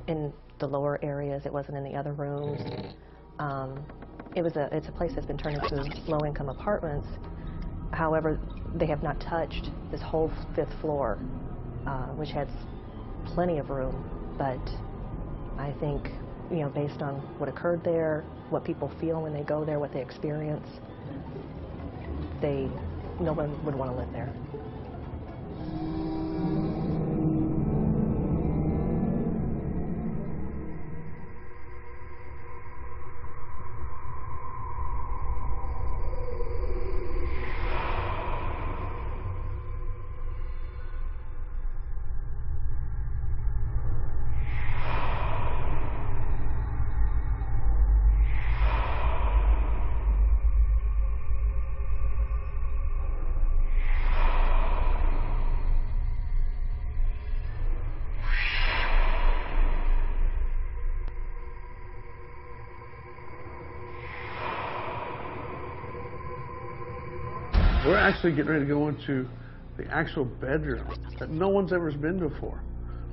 in the lower areas. It wasn't in the other rooms. It's a place that's been turned into low-income apartments. However, they have not touched this whole 5th floor, which has plenty of room. But I think, you know, based on what occurred there, what people feel when they go there, what they experience, no one would want to live there. We're actually getting ready to go into the actual bedroom that no one's ever been before.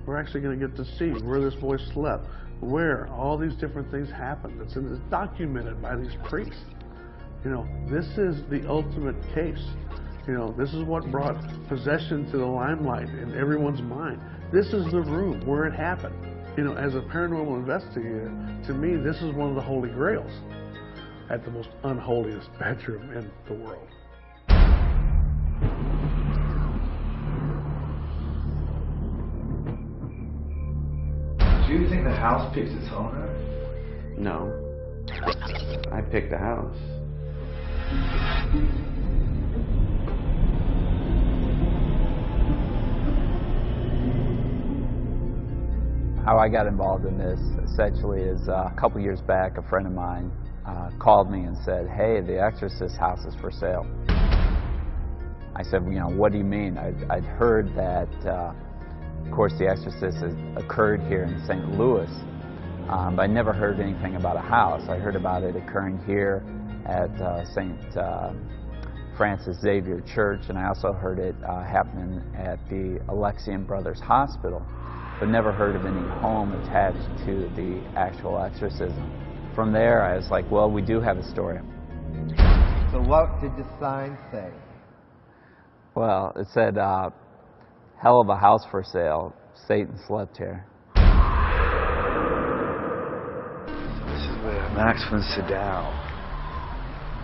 We're actually going to get to see where this boy slept, where all these different things happened. It's documented by these priests. You know, this is the ultimate case. You know, this is what brought possession to the limelight in everyone's mind. This is the room where it happened. You know, as a paranormal investigator, to me, this is one of the holy grails at the most unholiest bedroom in the world. Do you think the house picks its owner? No. I picked the house. How I got involved in this essentially is a couple years back, a friend of mine called me and said, "Hey, the Exorcist house is for sale." I said, "You know, what do you mean?" I'd heard that, of course, the Exorcist has occurred here in St. Louis, but I never heard anything about a house. I heard about it occurring here at St. Francis Xavier Church, and I also heard it happening at the Alexian Brothers Hospital, but never heard of any home attached to the actual exorcism. From there, I was like, well, we do have a story. So what did the sign say? Well, it said, hell of a house for sale. Satan slept here. This is where Max von Sydow,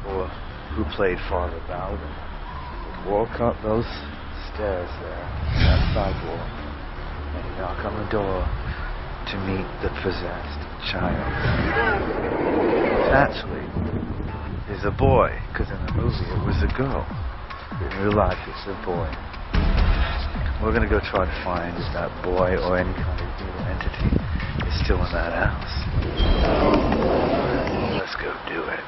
or who played Father Bowden, would walk up those stairs there, that sidewalk, and he'd knock on the door to meet the possessed child. Actually, is a boy, because in the movie it was a girl. In real life, it's a boy. We're going to go try to find if that boy or any kind of evil entity is still in that house. Let's go do it.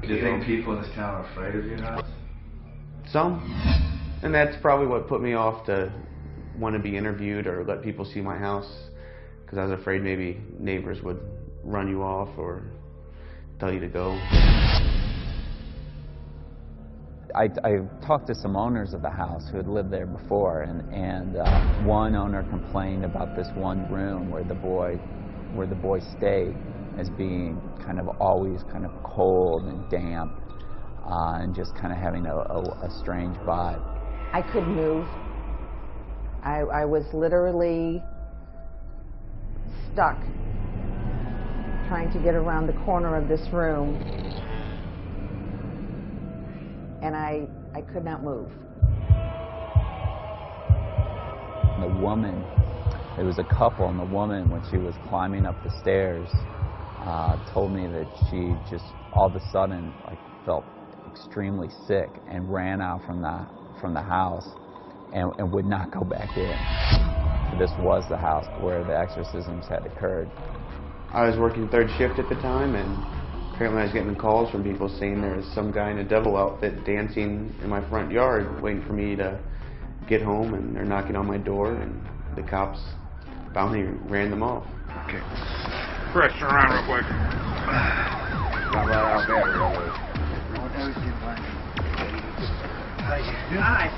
Do you think people in this town are afraid of your house? Some. And that's probably what put me off to want to be interviewed or let people see my house, because I was afraid maybe neighbors would run you off or tell you to go. I talked to some owners of the house who had lived there before, and one owner complained about this one room where the boy stayed as being kind of always kind of cold and damp, and just kind of having a strange vibe. I couldn't move. I was literally stuck trying to get around the corner of this room, and I could not move. The woman, there was a couple, and the woman, when she was climbing up the stairs, told me that she just all of a sudden felt extremely sick and ran out from the house and would not go back in. So this was the house where the exorcisms had occurred. I was working third shift at the time, and apparently I was getting calls from people saying there was some guy in a devil outfit dancing in my front yard waiting for me to get home, and they're knocking on my door, and the cops found me and ran them off. Okay. Press around real quick. How about out there, really? Hi.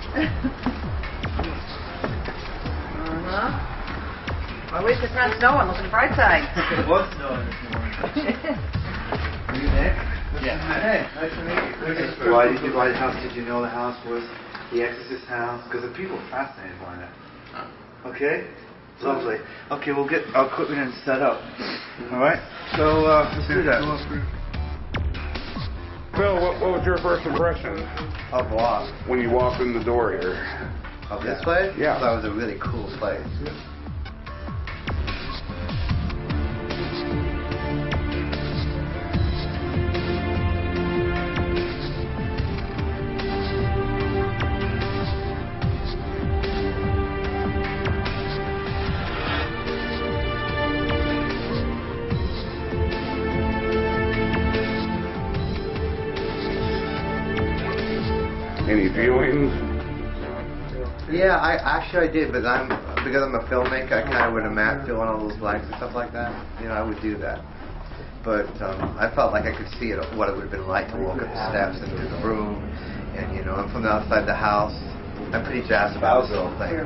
Well, at least it's not snowing. Look at the bright side. It was snowing this morning. Are you Nick? Yeah. Hey, nice to meet you. Why did you buy the house? Did you know the house was the Exorcist house? Because the people are fascinated by that. Okay? Lovely. Okay, we'll get our equipment and set up. Alright? So, let's do that. Phil, what was your first impression? Of what? When you walked in the door here. Of this place? Yeah. I thought it was a really cool place. Any viewings? Yeah, I did, but because I'm a filmmaker, I kind of would have fill in all those blanks and stuff like that. You know, I would do that. But I felt like I could see it, what it would have been like to walk up the steps into the room, and you know, I'm from the outside the house. I'm pretty jazzed about this whole thing.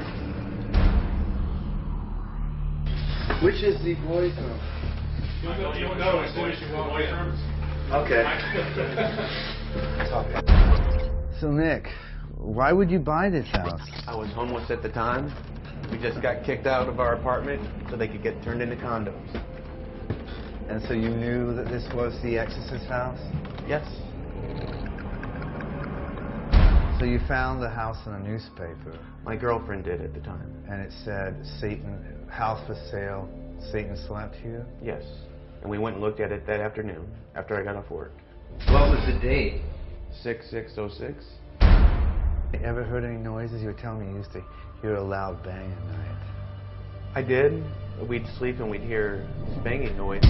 Which is the boys' room? You'll know as soon as you walk in. Okay. So Nick, why would you buy this house? I was homeless at the time. We just got kicked out of our apartment so they could get turned into condos. And so you knew that this was the Exorcist house? Yes. So you found the house in a newspaper? My girlfriend did at the time. And it said, house for sale, Satan slept here? Yes. And we went and looked at it that afternoon after I got off work. What was the date? 6606. You ever heard any noises? You were telling me you used to hear a loud bang at night. I did. We'd sleep and we'd hear this banging noise.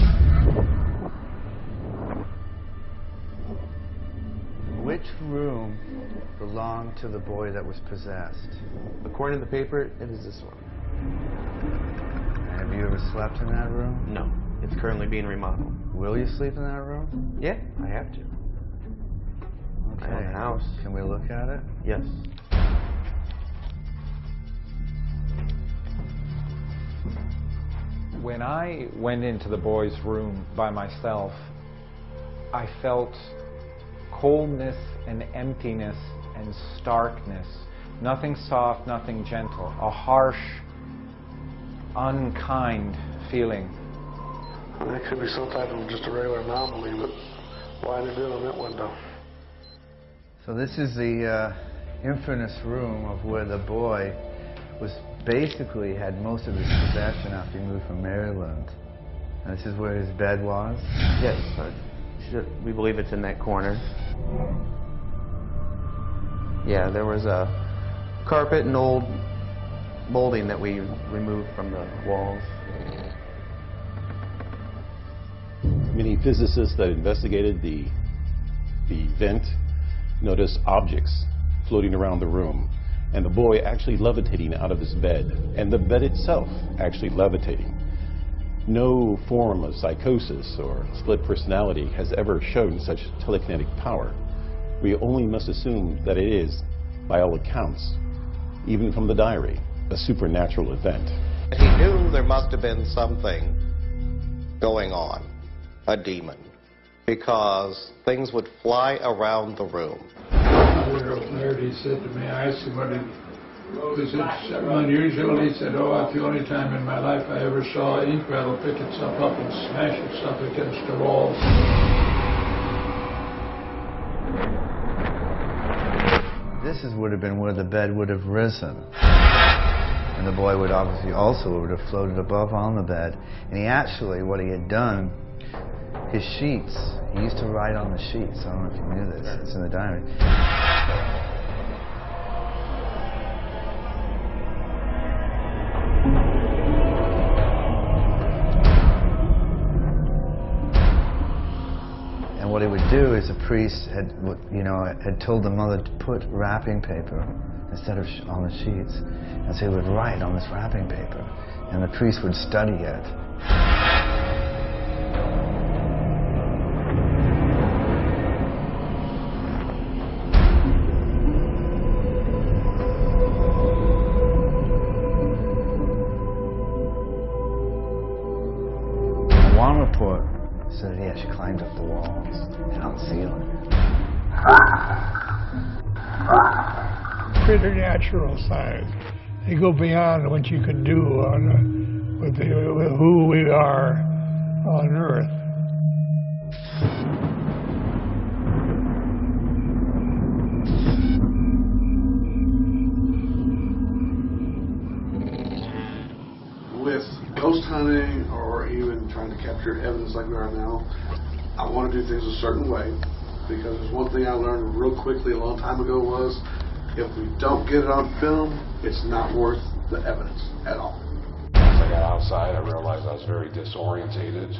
Which room belonged to the boy that was possessed? According to the paper, it is this one. Have you ever slept in that room? No. It's currently being remodeled. Will you sleep in that room? Yeah, I have to. Okay. I own a house. Can we look at it? Yes. When I went into the boy's room by myself, I felt coldness and emptiness and starkness. Nothing soft, nothing gentle. A harsh, unkind feeling. It could be some type of just a regular anomaly, but why did it in that window? So this is the infamous room of where the boy was basically had most of his possession after he moved from Maryland. And this is where his bed was? Yes. We believe it's in that corner. Yeah, there was a carpet and old molding that we removed from the walls. Many physicists that investigated the vent noticed objects floating around the room, and the boy actually levitating out of his bed, and the bed itself actually levitating. No form of psychosis or split personality has ever shown such telekinetic power. We only must assume that it is, by all accounts, even from the diary, a supernatural event. He knew there must have been something going on, a demon, because things would fly around the room. He said to me, I asked him what it was, something unusual. He said, oh, that's the only time in my life I ever saw ink rattle pick itself up and smash itself against the wall. This would have been where the bed would have risen. And the boy would obviously also would have floated above on the bed. And he actually, what he had done, his sheets, he used to write on the sheets. I don't know if you knew this. It's in the diary. And what he would do is a priest had told the mother to put wrapping paper instead of on the sheets. And so he would write on this wrapping paper. And the priest would study it. One report said he actually climbed up the walls, found the ceiling. Preternatural side. They go beyond what you can do with who we are on Earth. just like we are now. I want to do things a certain way, because there's one thing I learned real quickly a long time ago was, if we don't get it on film, it's not worth the evidence at all. Once I got outside, I realized I was very disorientated,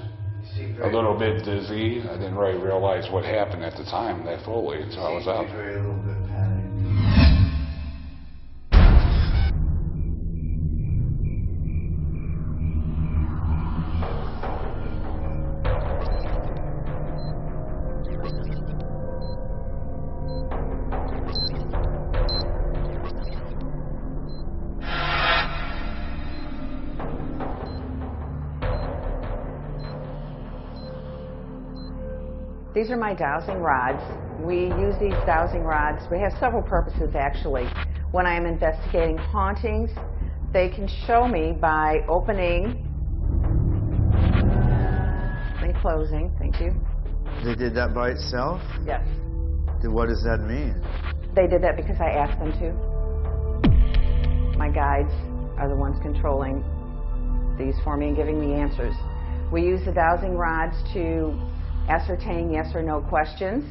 a little bit dizzy. I didn't really realize what happened at the time that fully until I was out. These are my dowsing rods. We use these dowsing rods. We have several purposes, actually. When I am investigating hauntings, they can show me by opening and closing. Thank you. They did that by itself? Yes. What does that mean? They did that because I asked them to. My guides are the ones controlling these for me and giving me answers. We use the dowsing rods to ascertain yes or no questions.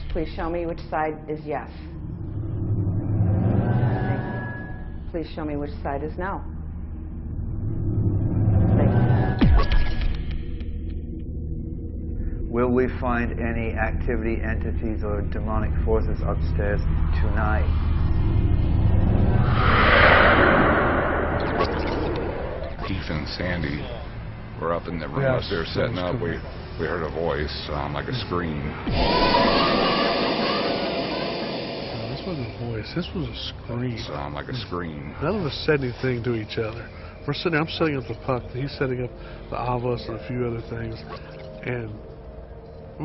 Please show me which side is yes. Thank you. Please show me which side is no. Thank you. Will we find any activity, entities, or demonic forces upstairs tonight? Keith and Sandy were up in the room upstairs setting up. We heard a voice, like a scream. This wasn't a voice, this was a scream. Like a scream. None of us said anything to each other. We're sitting there, I'm setting up the puck, he's setting up the avos and a few other things, and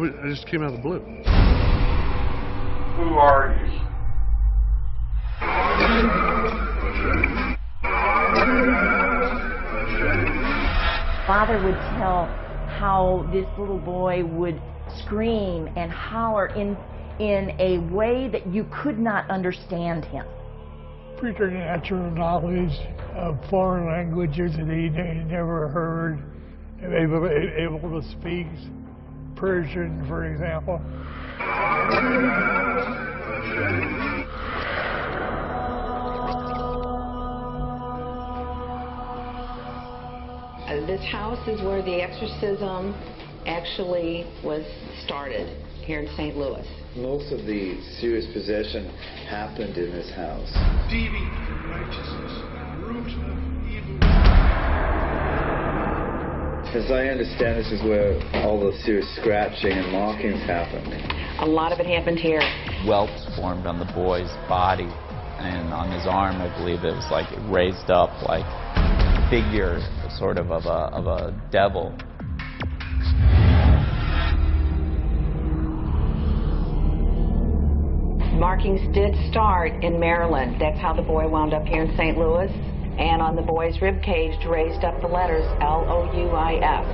it just came out of the blue. Who are you? Father would tell how this little boy would scream and holler in a way that you could not understand him. Preternatural knowledge of foreign languages that he never heard, able to speak Persian, for example. This house is where the exorcism actually was started here in St. Louis. Most of the serious possession happened in this house. Deviant from righteousness, root of evil. As I understand, this is where all the serious scratching and markings happened. A lot of it happened here. Welts formed on the boy's body, and on his arm, I believe it was like raised up like a figure sort of a devil. Markings did start in Maryland. That's how the boy wound up here in St. Louis. And on the boy's rib cage raised up the letters L-O-U-I-S.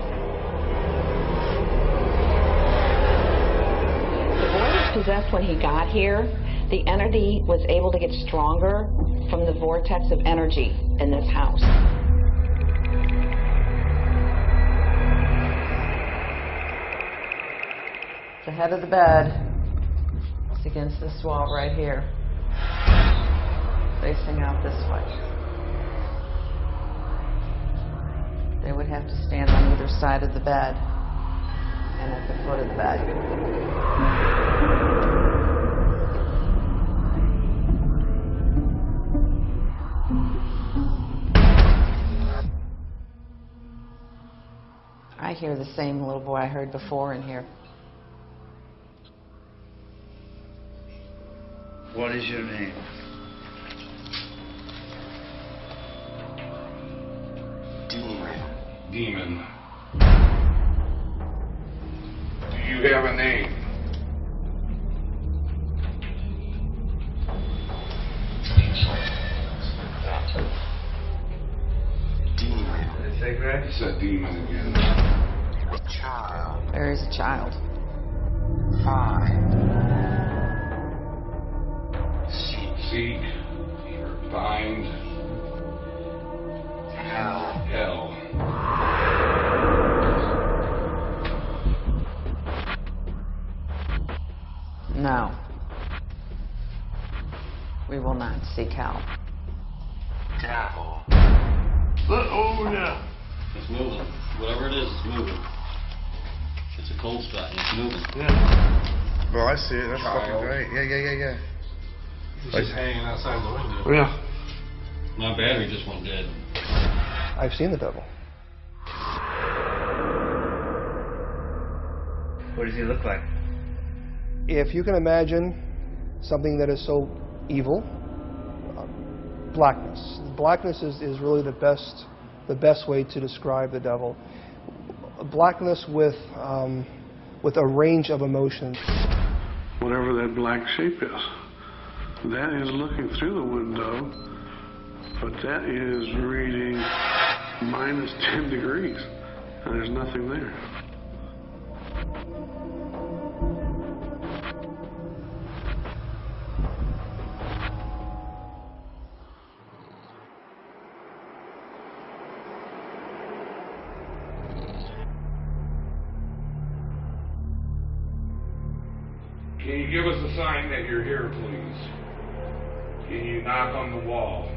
The boy was possessed when he got here. The entity was able to get stronger from the vortex of energy in this house. The head of the bed is against this wall right here, facing out this way. They would have to stand on either side of the bed and at the foot of the bed. I hear the same little boy I heard before in here. What is your name? Demon. Do you have a name? Demon. Did it say Greg? It's a demon again. Child. There is a child. 5. Seek, find, hell. No. We will not seek help. Oh, yeah. It's moving. Whatever it is, it's moving. It's a cold spot and it's moving. Yeah. Bro, I see it. That's fucking great. Yeah. It's just hanging outside the window. Yeah. My battery just went dead. I've seen the devil. What does he look like? If you can imagine something that is so evil, blackness. Blackness is really the best way to describe the devil. Blackness with a range of emotions. Whatever that black shape is, that is looking through the window, but that is reading minus 10 degrees, and there's nothing there. Can you give us a sign that you're here, please? Can you knock on the wall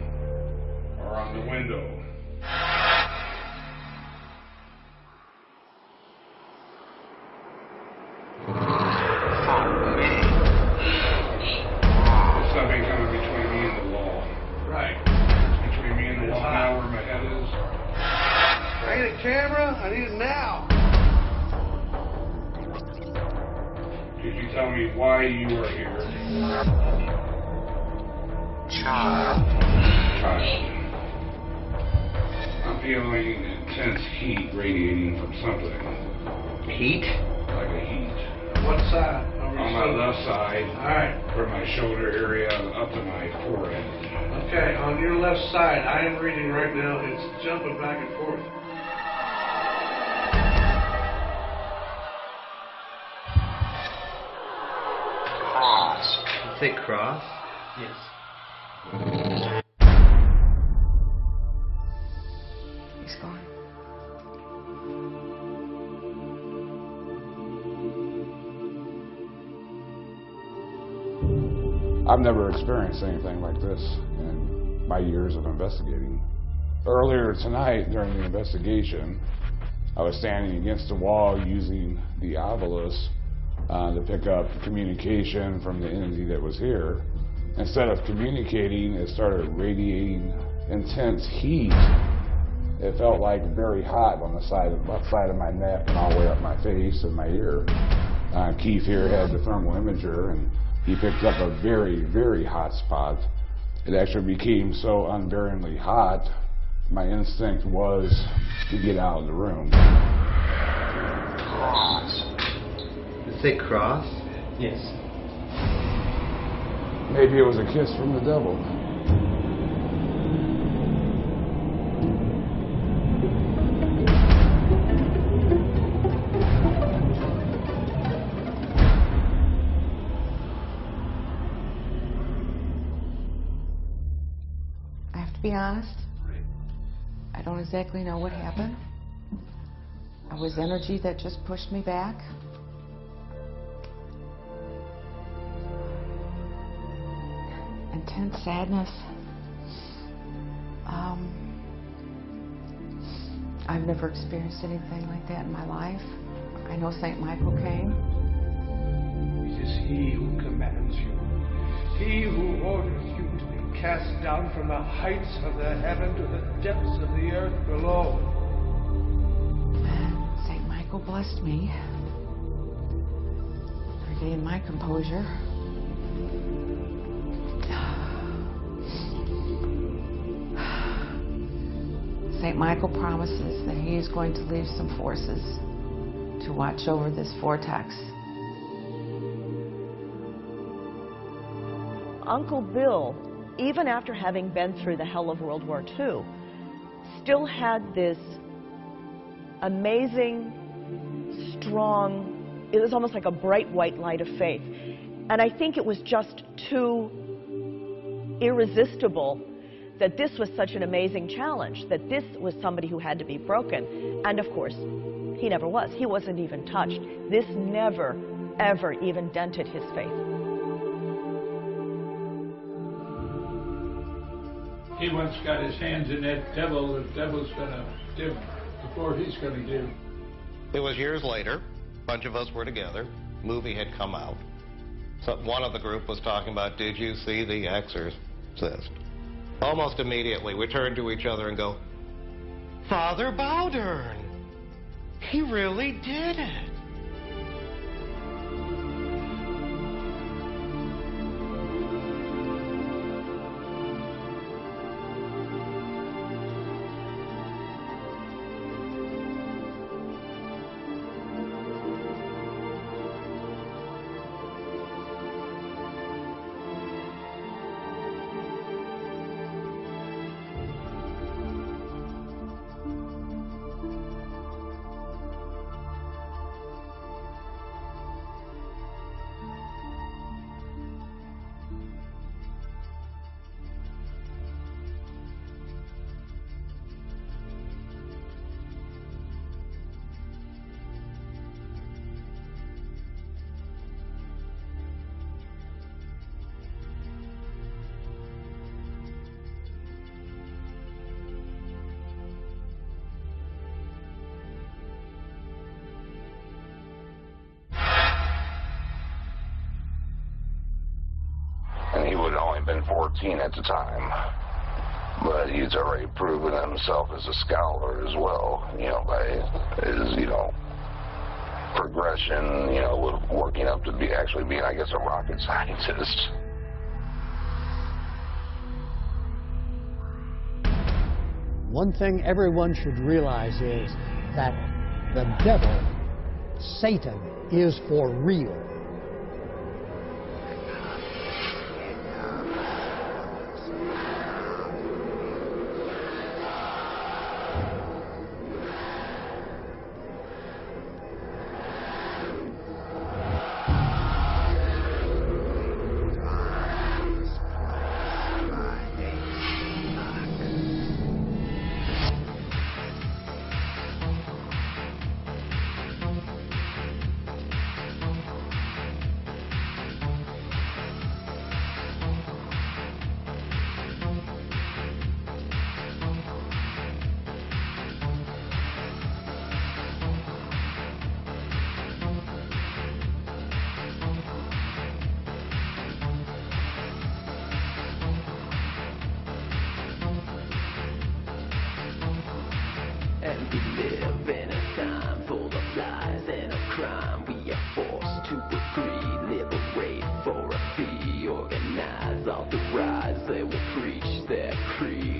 or on the window? There's something coming between me and the wall. Right. It's between me and the wall now where my head is. I need a camera. I need it now. Could you tell me why you are here? Child. I'm feeling intense heat radiating from something. Heat? Like a heat. What side? On my left side. Alright. From my shoulder area up to my forehead. Okay, on your left side, I am reading right now, it's jumping back and forth. Cross. You say cross? Yes. He's gone. I've never experienced anything like this in my years of investigating. Earlier tonight, during the investigation, I was standing against the wall using the obelisk to pick up communication from the entity that was here. Instead of communicating, it started radiating intense heat. It felt like very hot on the left side of my neck and all the way up my face and my ear. Keith here had the thermal imager, and he picked up a very, very hot spot. It actually became so unbearably hot, my instinct was to get out of the room. Cross. You say cross? Yes. Maybe it was a kiss from the devil. I have to be honest. I don't exactly know what happened. It was energy that just pushed me back. Intense sadness. I've never experienced anything like that in my life. I know St. Michael came. It is he who commands you. He who orders you to be cast down from the heights of the heaven to the depths of the earth below. St. Michael blessed me. Regained my composure. St. Michael promises that he is going to leave some forces to watch over this vortex. Uncle Bill, even after having been through the hell of World War II, still had this amazing, strong, it was almost like a bright white light of faith. And I think it was just too irresistible that this was such an amazing challenge, that this was somebody who had to be broken. And of course, he never was. He wasn't even touched. This never ever even dented his faith. He once got his hands in that devil. The devil's going to give before he's going to give. It was years later. A bunch of us were together. Movie had come out. So one of the group was talking about, did you see The Exorcist? Almost immediately, we turned to each other and go, Father Bowdern! He really did it! And he would have only been 14 at the time. But he's already proven himself as a scholar as well, you know, by his, you know, progression, you know, with working up to be actually being, I guess, a rocket scientist. One thing everyone should realize is that the devil, Satan, is for real. And we live in a time full of lies and of crime. We are forced to agree, liberate for a fee, organize, authorize. They will preach their creed.